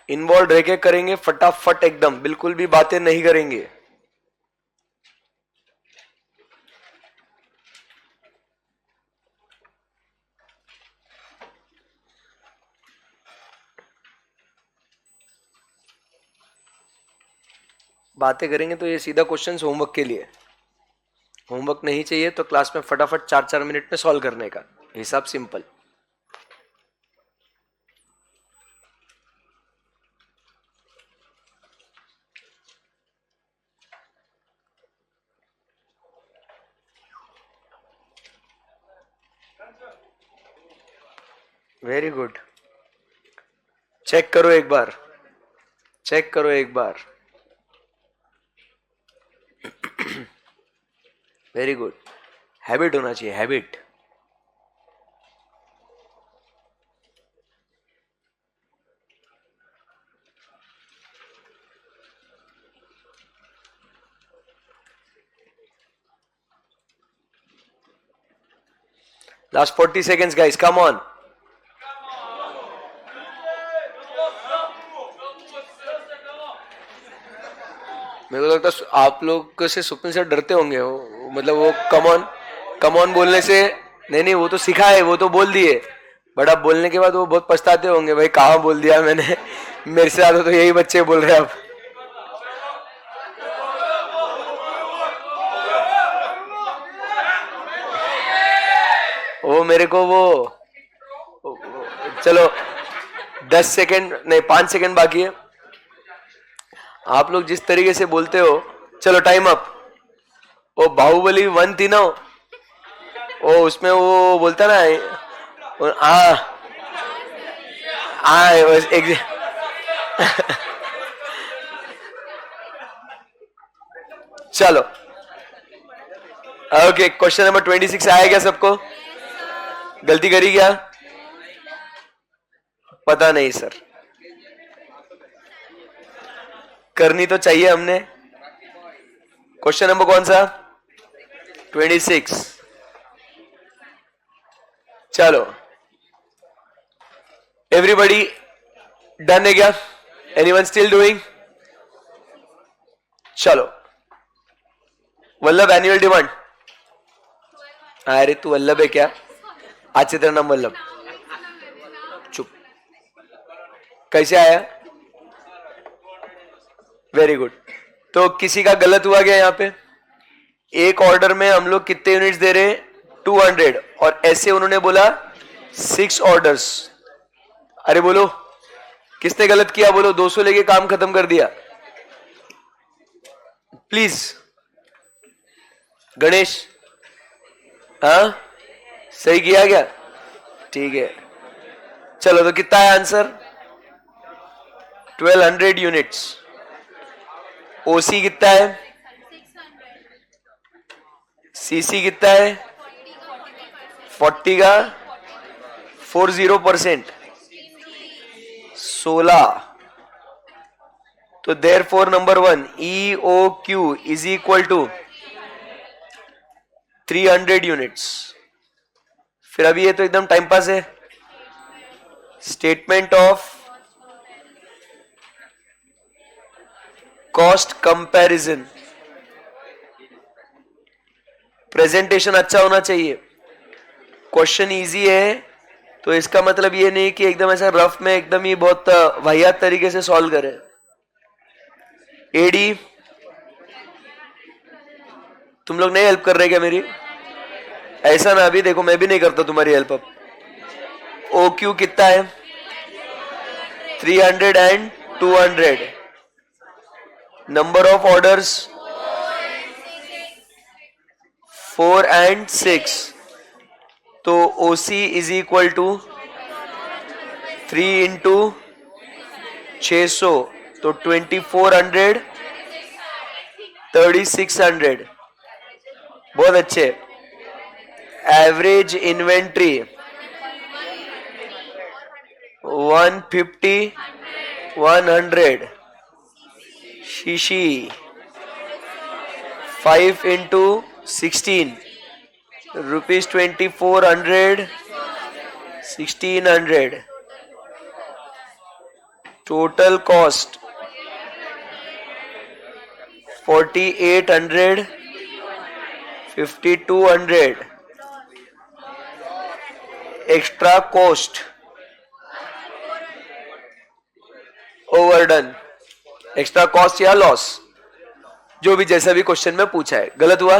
इन्वॉल्व रह के करेंगे फटाफट एकदम, बिल्कुल भी बातें नहीं करेंगे. बातें करेंगे तो ये सीधा क्वेश्चंस होमवर्क के लिए. होमवर्क नहीं चाहिए तो क्लास में फटाफट 4-4 मिनट में सॉल्व करने का हिसाब सिंपल. Very good. चेक करो एक बार, चेक करो एक बार. Very good. हैबिट होना चाहिए, habit. Last 40 seconds, guys. Come on. मेरे को लगता है आप लोग से स्वप्न से डरते होंगे वो, मतलब वो कम ऑन बोलने से. नहीं, वो तो सिखा है, वो तो बोल दिए. बट अब बोलने के बाद वो बहुत पछताते होंगे, भाई कहाँ बोल दिया मैंने. मेरे से ज्यादा तो यही बच्चे बोल रहे हैं अब. वो मेरे को चलो 10 सेकेंड नहीं 5 सेकेंड बाकी है. आप लोग जिस तरीके से बोलते हो, चलो टाइम अप. वो बाहुबली 1 थी ना, वो उसमें वो बोलता ना चलो ओके. क्वेश्चन नंबर 26 आया क्या सबको? गलती करी क्या? पता नहीं सर, करनी तो चाहिए हमने. क्वेश्चन नंबर कौन सा? 26. चलो एवरीबडी डन है क्या? Anyone still doing? चलो वल्लभ एनुअल डिमांड. अरे तू वल्लभ है क्या? आज से तेरा नाम वल्लभ. चुप. कैसे आया? Very good. तो किसी का गलत हुआ क्या यहाँ पे? एक ऑर्डर में हम लोग कितने यूनिट्स दे रहे हैं? 200. और ऐसे उन्होंने बोला 6 ऑर्डर्स. अरे बोलो किसने गलत किया? बोलो 200 लेके काम खत्म कर दिया. प्लीज गणेश. हाँ सही किया क्या? ठीक है. चलो तो कितना है आंसर? 1200 यूनिट्स. ओसी कितना है? सीसी कितना है? 40 का 40%, 16. तो therefore number 1 EOQ is equal to 300 units. फिर अभी ये तो एकदम टाइम पास है. Statement of cost comparison. Presentation अच्छा होना चाहिए. क्वेश्चन इजी है तो इसका मतलब ये नहीं कि एकदम ऐसा रफ में एकदम ही बहुत वाहियात तरीके से सॉल्व करें. एडी तुम लोग नहीं हेल्प कर रहे क्या मेरी? ऐसा ना, अभी देखो मैं भी नहीं करता तुम्हारी हेल्प. अब OQ कितना है? 300 and 200. Number of orders 4 and 6. तो OC is equal to 3 into 600. तो 2400 3600. बहुत अच्छे. Average inventory 150 100. CC 5 into 16 rupees 2400, 1600. Total cost 4800, 5200. Extra cost overdone. Extra cost या लॉस, जो भी जैसा भी क्वेश्चन में पूछा है. गलत हुआ?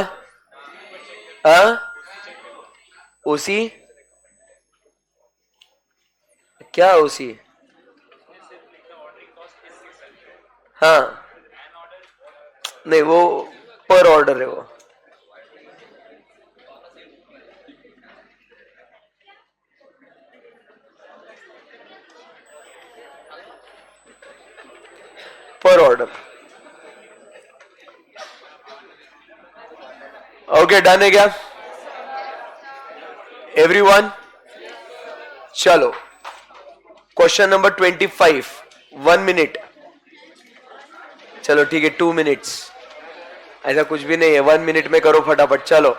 ओसी क्या? ओसी हाँ नहीं, वो पर ऑर्डर है वो. पर ऑर्डर. ओके, डन है क्या एवरीवन? चलो क्वेश्चन नंबर 25, 1 मिनट. चलो ठीक है, 2 मिनट्स. ऐसा कुछ भी नहीं है, 1 मिनट में करो फटाफट. चलो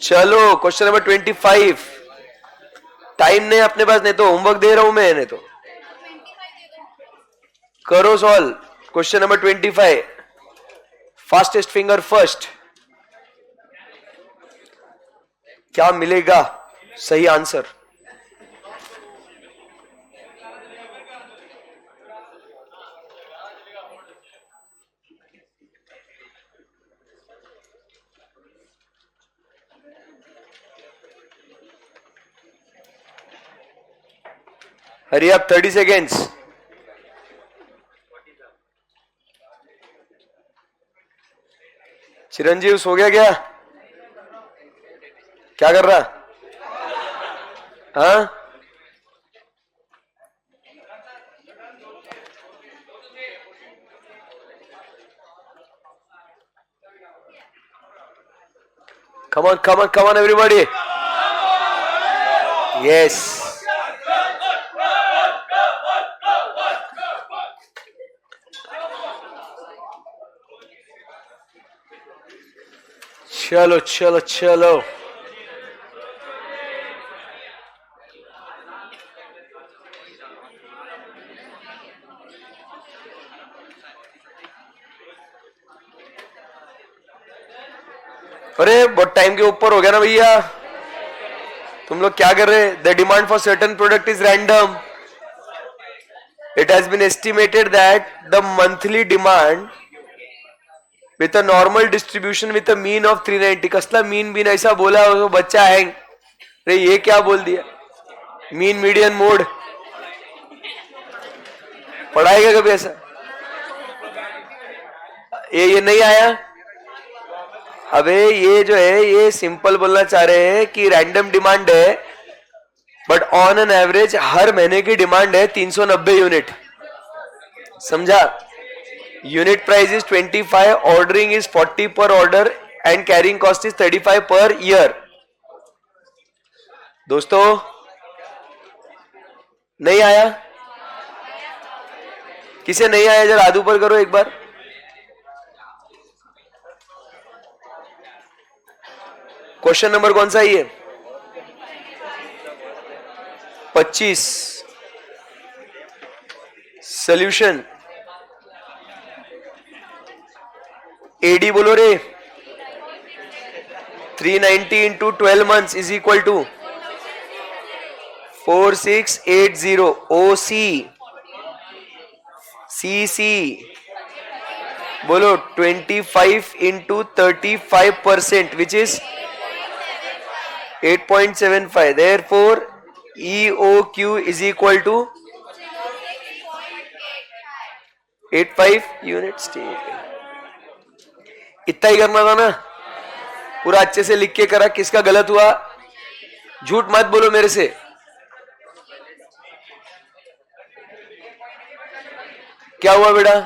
चलो क्वेश्चन नंबर 25. टाइम नहीं अपने पास, नहीं तो होमवर्क दे रहा हूं मैं. नहीं तो करो solve. Question number 25. Fastest finger first. क्या मिलेगा सही आंसर? हरी आप 30 सेकेंड्स. चिरंजीव सो गया क्या? क्या कर रहा? हाँ come on everybody. Yes. चलो चलो चलो. अरे बहुत टाइम के ऊपर हो गया ना भैया. तुम लोग क्या कर रहे? The demand for certain product is random. It has been estimated that the monthly demand with a normal distribution with a mean of 390. कसला मीन बीन ऐसा बोला वो बच्चा है. अरे ये क्या बोल दिया? मीन मीडियन मोड पढ़ाएगा कभी ऐसा? ये नहीं आया. अबे ये जो है ये सिंपल बोलना चाह रहे हैं कि रैंडम डिमांड है, बट ऑन एन एवरेज हर महीने की डिमांड है 390 यूनिट. समझा? Unit price is 25, ordering is 40 पर order and carrying cost is 35 per year. दोस्तों नहीं आया? किसे नहीं आया जरा हाथ ऊपर करो एक बार. क्वेश्चन नंबर कौन सा है? 25. सोल्यूशन एडी बोलो रे. 390 into 12 months is equal to 4680. OC CC बोलो 25 into 35% which is 8.75. Therefore, EOQ is equal to 85 units. इतना ही करना था ना? पूरा अच्छे से लिख के करा. किसका गलत हुआ? झूठ मत बोलो मेरे से. क्या हुआ बेटा?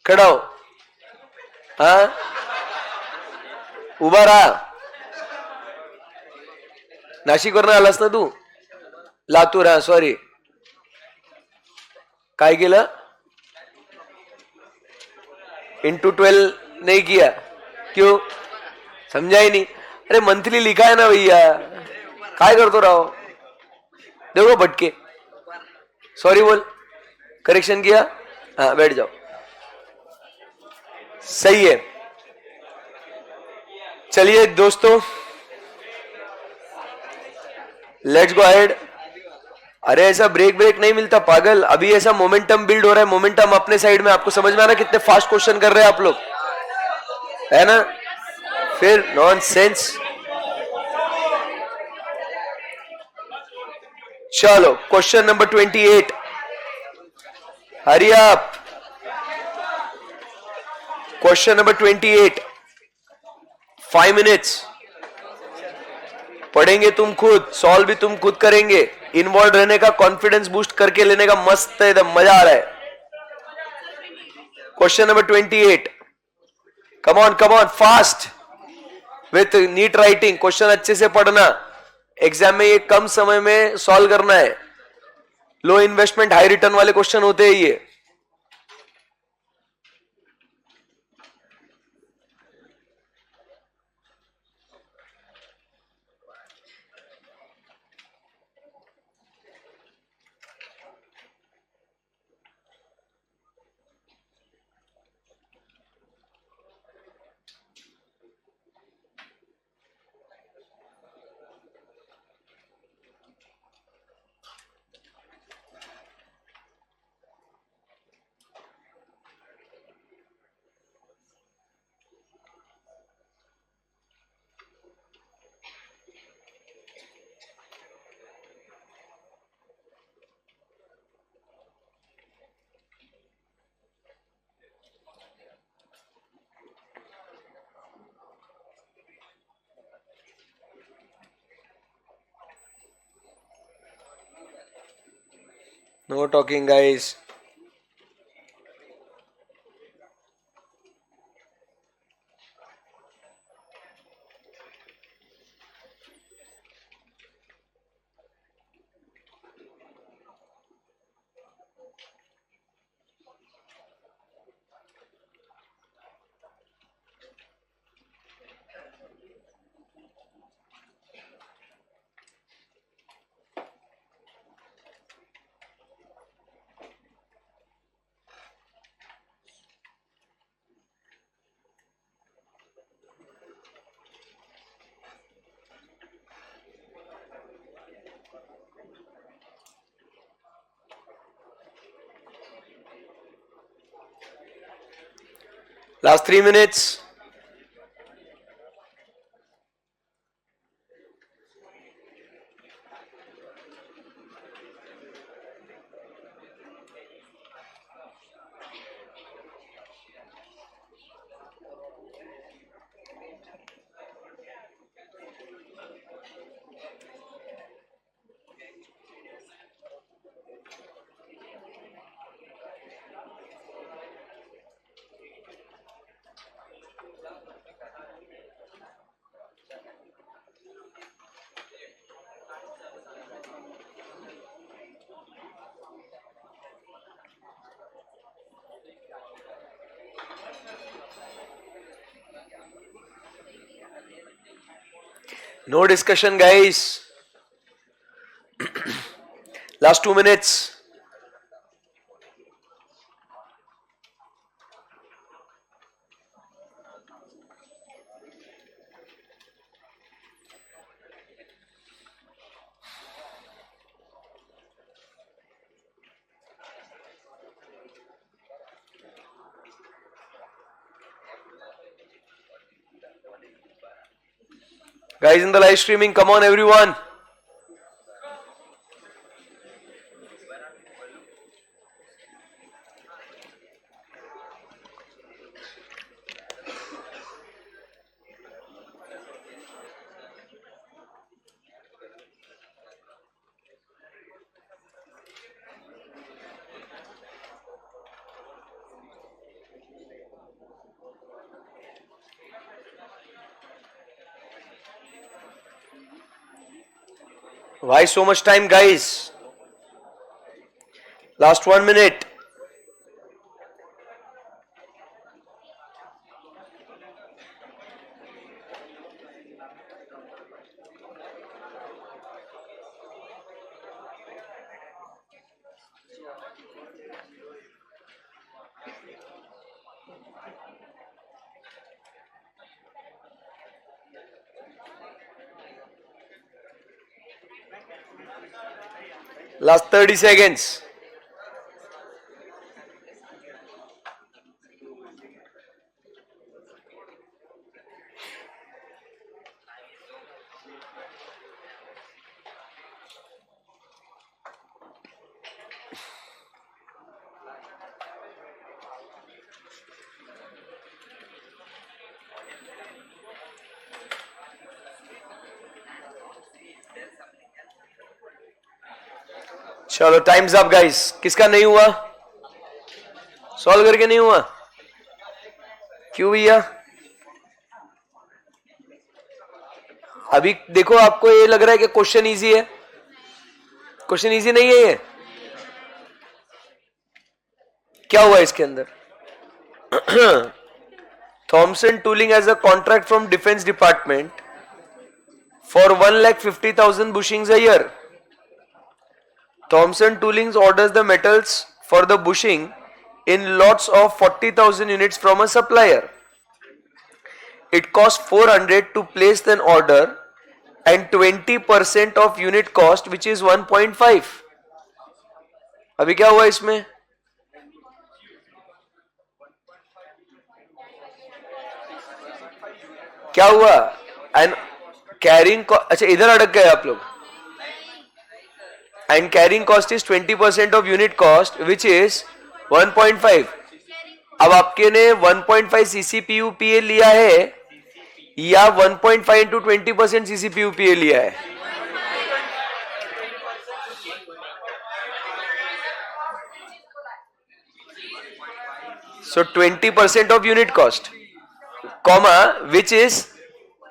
खड़ा हो. हाँ उभा रहा. नाशिकवरनं आलास ना तू? लातूर. हा सॉरी. काय केलं? इंटू 12 नहीं किया, क्यों? समझा ही नहीं। अरे मंथली लिखा है ना भैया, काय करतो रहो, देखो भटके। सॉरी बोल, करेक्शन किया, हाँ बैठ जाओ, सही है। चलिए दोस्तों, लेट्स गो अहेड। अरे ऐसा ब्रेक ब्रेक नहीं मिलता पागल, अभी ऐसा मोमेंटम बिल्ड हो रहा है, मोमेंटम अपने साइड में। आपको समझ में आ रहा है कितने फास्ट क्वेश्चन कर रहे हैं आप लोग, है ना? फिर नॉनसेंस। चलो क्वेश्चन नंबर 28, हरी आप। Question number 28, 5 minutes. पढ़ेंगे तुम खुद, सॉल्व भी तुम खुद करेंगे। इन्वॉल्व रहने का, कॉन्फिडेंस बूस्ट करके लेने का मस्त है, एकदम मजा आ रहा है। Question number 28, come on fast with neat writing. Question अच्छे से पढ़ना, एग्जाम में ये कम समय में सॉल्व करना है। लो इन्वेस्टमेंट हाई रिटर्न वाले क्वेश्चन होते हैं ये। No talking, guys. Last 3 minutes. No discussion, guys. Last 2 minutes. Guys in the live streaming, come on everyone. Why so much time, guys? Last 1 minute. Last 30 seconds. चलो times up guys. किसका नहीं हुआ? Solve करके नहीं हुआ? क्यों भैया? अभी देखो, आपको ये लग रहा है कि क्वेश्चन इजी है. क्वेश्चन इजी नहीं है ये. क्या हुआ इसके अंदर? Thomson tooling has a contract from defence department for 1,50,000 bushings a year. Thomson Toolings orders the metals for the bushing in lots of 40,000 units from a supplier. It costs 400 to place an order and 20% of unit cost, which is 1.5. अभी क्या हुआ इसमें? क्या हुआ? And carrying अच्छा इधर अटक गए आप लोग. And carrying cost is 20% of unit cost, which is 1.5. अब आपके ने 1.5 CCPUPA लिया है या 1.5 into 20% CCPUPA लिया है? So 20% of unit cost, comma, which is,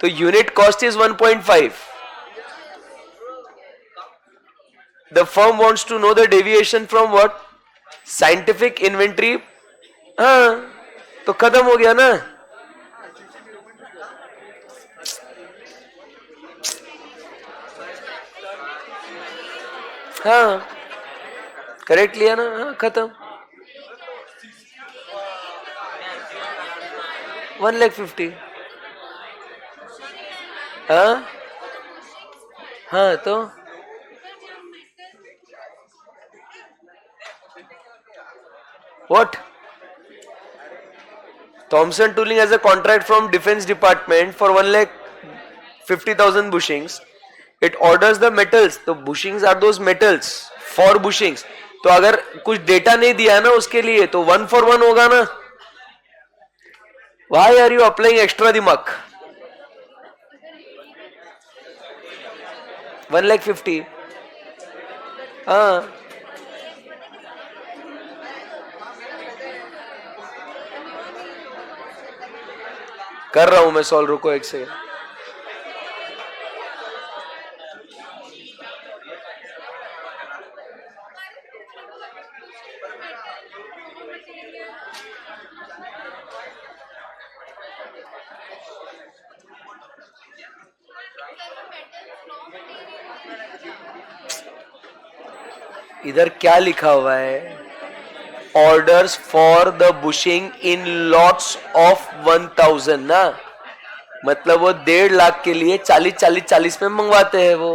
तो unit cost is 1.5. The firm wants to know the deviation from what? Scientific inventory. हाँ, तो खत्म हो गया ना. हाँ, करेक्ट लिया ना. हाँ, खत्म. 1,50,000. हाँ हाँ, तो what? Thomson Tooling has a contract from Defense Department for 1,50,000 bushings. It orders the metals. तो bushings are those metals for bushings. तो अगर कुछ डेटा नहीं दिया ना उसके लिए तो 1 for 1 होगा ना. Why are you applying extra दिमाग? 1,50,000. हाँ, कर रहा हूं मैं सॉल्व. रुको एक सेकंड. इधर क्या लिखा हुआ है? Orders for the bushing in lots of 1,000 ना. मतलब वो 1.5 लाख के लिए 40 में मंगवाते हैं वो.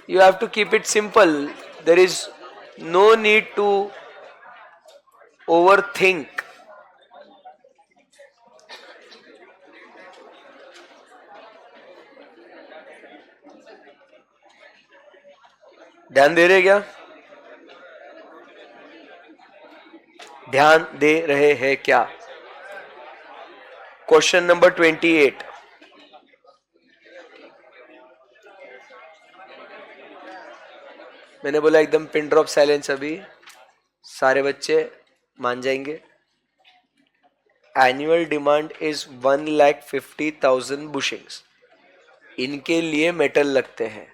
You have to keep it simple. There is no need to overthink. ध्यान दे रहे क्या? ध्यान दे रहे हैं क्या? Question number 28. मैंने बोला एकदम पिन ड्रॉप साइलेंस. अभी सारे बच्चे मान जाएंगे. Annual demand is 1,50,000 bushings. इनके लिए मेटल लगते हैं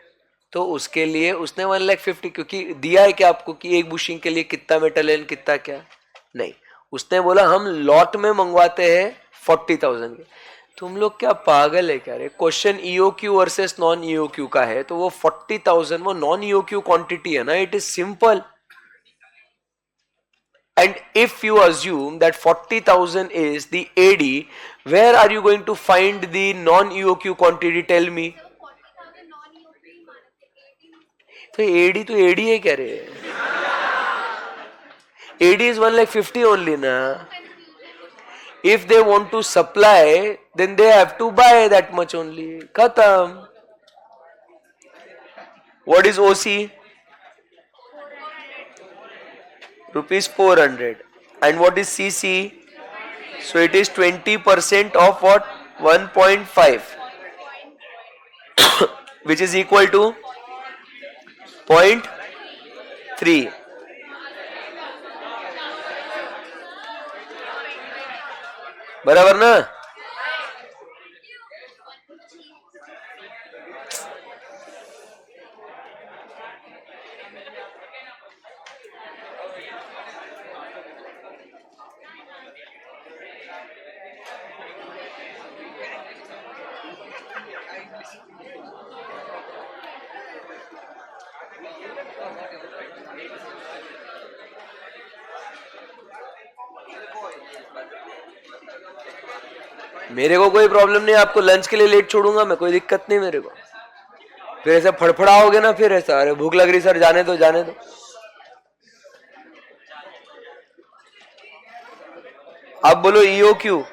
तो उसके लिए उसने 1,50,000 क्योंकि दिया है कि आपको कि एक बुशिंग के लिए कितना मेटल है कितना क्या नहीं. उसने बोला हम लॉट में मंगवाते हैं 40,000 के. तुम लोग क्या पागल है क्या रे? Question EOQ versus non EOQ का है तो वो 40,000 वो नॉन ईओक्यू क्वांटिटी है ना. It is simple. And if you assume that 40,000 is the AD, where are you going to find the non-EOQ quantity? Tell me. तो AD तो AD है कह रहे हैं. AD is 1,50,000 only na. If they want to supply, then they have to buy that much only. Khatam. What is OC? Rupees 400. And what is CC? So it is 20% of what? 1.5. Which is equal to 0.3. बराबर ना. मेरे को कोई problem नहीं, आपको lunch के लिए late छोड़ूंगा मैं, कोई दिक्कत नहीं मेरे को. फिर ऐसे फड़फड़ाओगे ना, फिर ऐसा अरे भूख लग रही सर, जाने दो जाने दो. आप बोलो EOQ.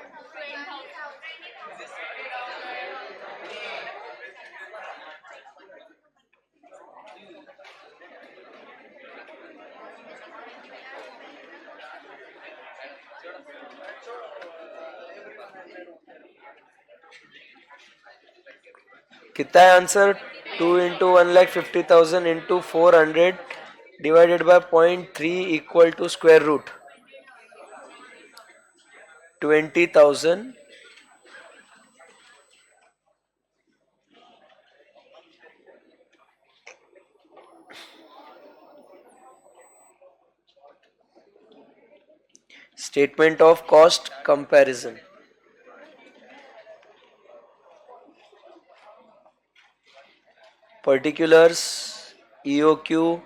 कितना है answer? 2 into 1,50,000 into 400 divided by 0.3 equal to square root 20,000. Statement of cost comparison. Particulars, EOQ,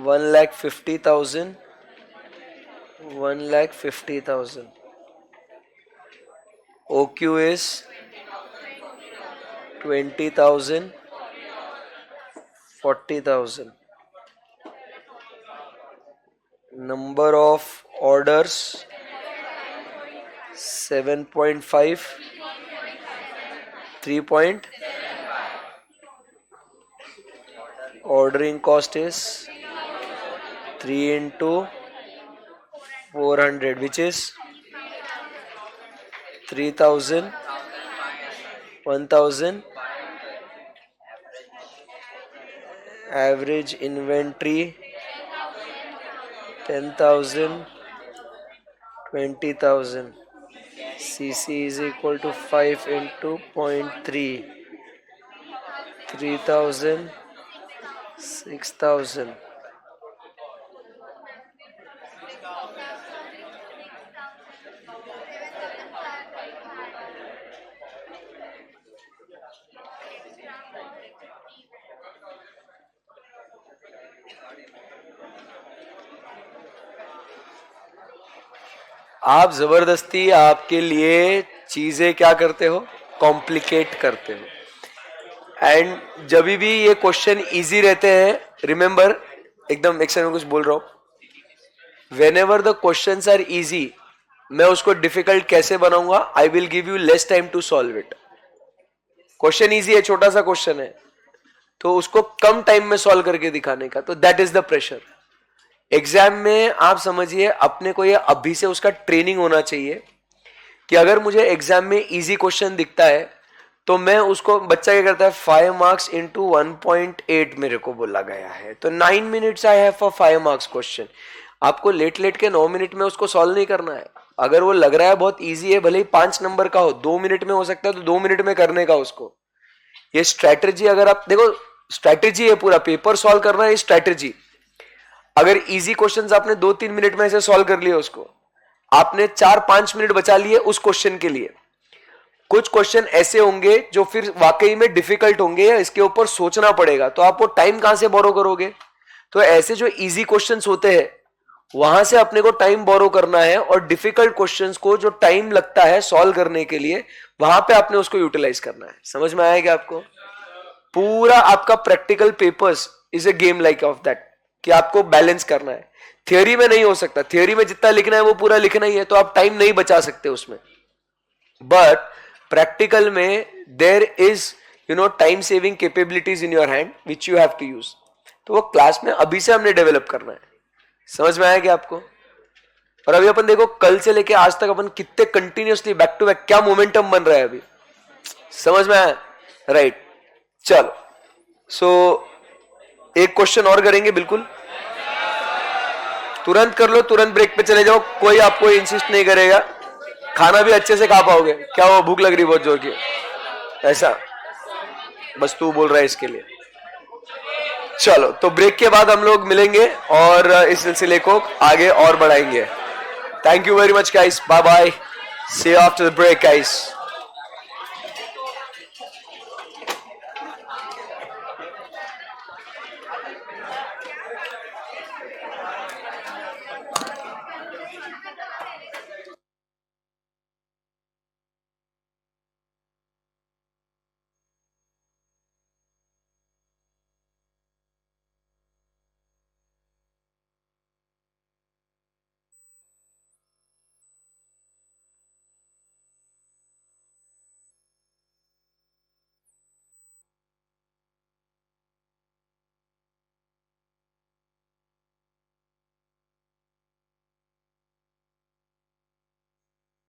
$1,50,000. OQ is 20,000, 40,000. Number of orders 7.5, 3. Ordering cost is 3 into 400, which is 3,000, 1,000. Average inventory 10,000, 20,000. CC is equal to 5 into 0.3, 3,000, 6,000. आप जबरदस्ती आपके लिए चीजें क्या करते हो? Complicate करते हो. एंड जब भी ये क्वेश्चन इजी रहते हैं, रिमेंबर, एकदम एक सेकंड में कुछ बोल रहा हूं, whenever the questions are easy, मैं उसको डिफिकल्ट कैसे बनाऊंगा? I will give you less time to solve it. Question easy है, छोटा सा क्वेश्चन है, तो उसको कम टाइम में सॉल्व करके दिखाने का, तो that is the pressure. Exam में आप समझिए, अपने को ये अभी से उसका ट्रेनिंग होना चाहिए कि अगर मुझे एग्जाम में इजी क्वेश्चन दिखता है तो मैं उसको, बच्चा क्या करता है, 5 मार्क्स इंटू 1.8 मेरे को बोला गया है, तो 9 minutes I have for 5 marks question. आपको लेट लेट के 9 मिनट में उसको सॉल्व नहीं करना है. अगर वो लग रहा है बहुत इजी है, भले ही 5 नंबर का हो, 2 मिनट में हो सकता है, तो 2 मिनट में करने का उसको. ये स्ट्रैटेजी, अगर आप देखो, स्ट्रैटेजी है, पूरा पेपर सॉल्व करना है स्ट्रैटेजी. अगर इजी क्वेश्चंस आपने 2-3 मिनट में ऐसे सॉल्व कर लिए, उसको आपने 4-5 मिनट बचा लिए उस क्वेश्चन के लिए, कुछ क्वेश्चन ऐसे होंगे जो फिर वाकई में डिफिकल्ट होंगे या इसके ऊपर सोचना पड़ेगा, तो आप वो टाइम कहां से बोरो करोगे? तो ऐसे जो इजी क्वेश्चंस होते हैं वहां से अपने को टाइम बोरो करना है, और डिफिकल्ट क्वेश्चंस को जो टाइम लगता है सॉल्व करने के लिए वहां पे आपने उसको यूटिलाइज करना है। समझ में आएगा आपको? पूरा आपका practical papers is a game like of that, कि आपको बैलेंस करना है। थियोरी में नहीं हो सकता, थियोरी में जितना लिखना है वो पूरा लिखना ही है, तो आप टाइम नहीं बचा सकते उसमें। बट प्रैक्टिकल में there is time saving capabilities in your hand which you have to use. तो वो क्लास में अभी से हमने डेवलप करना है। समझ में आया क्या आपको? और अभी अपन देखो कल से लेके आज तक अपन कितने कंटिन्यूअसली बैक टू बैक क्या मोमेंटम बन रहा है अभी। समझ में आया? राइट, चलो सो एक क्वेश्चन और करेंगे, बिल्कुल तुरंत कर लो, तुरंत ब्रेक पे चले जाओ, कोई आपको इंसिस्ट नहीं करेगा। खाना भी अच्छे से खा पाओगे क्या? वो भूख लग रही बहुत जोर की ऐसा? बस तू बोल रहा है इसके लिए। चलो तो ब्रेक के बाद हम लोग मिलेंगे और इस सिलसिले को आगे और बढ़ाएंगे। Thank you very much guys, bye bye, see you after the break guys.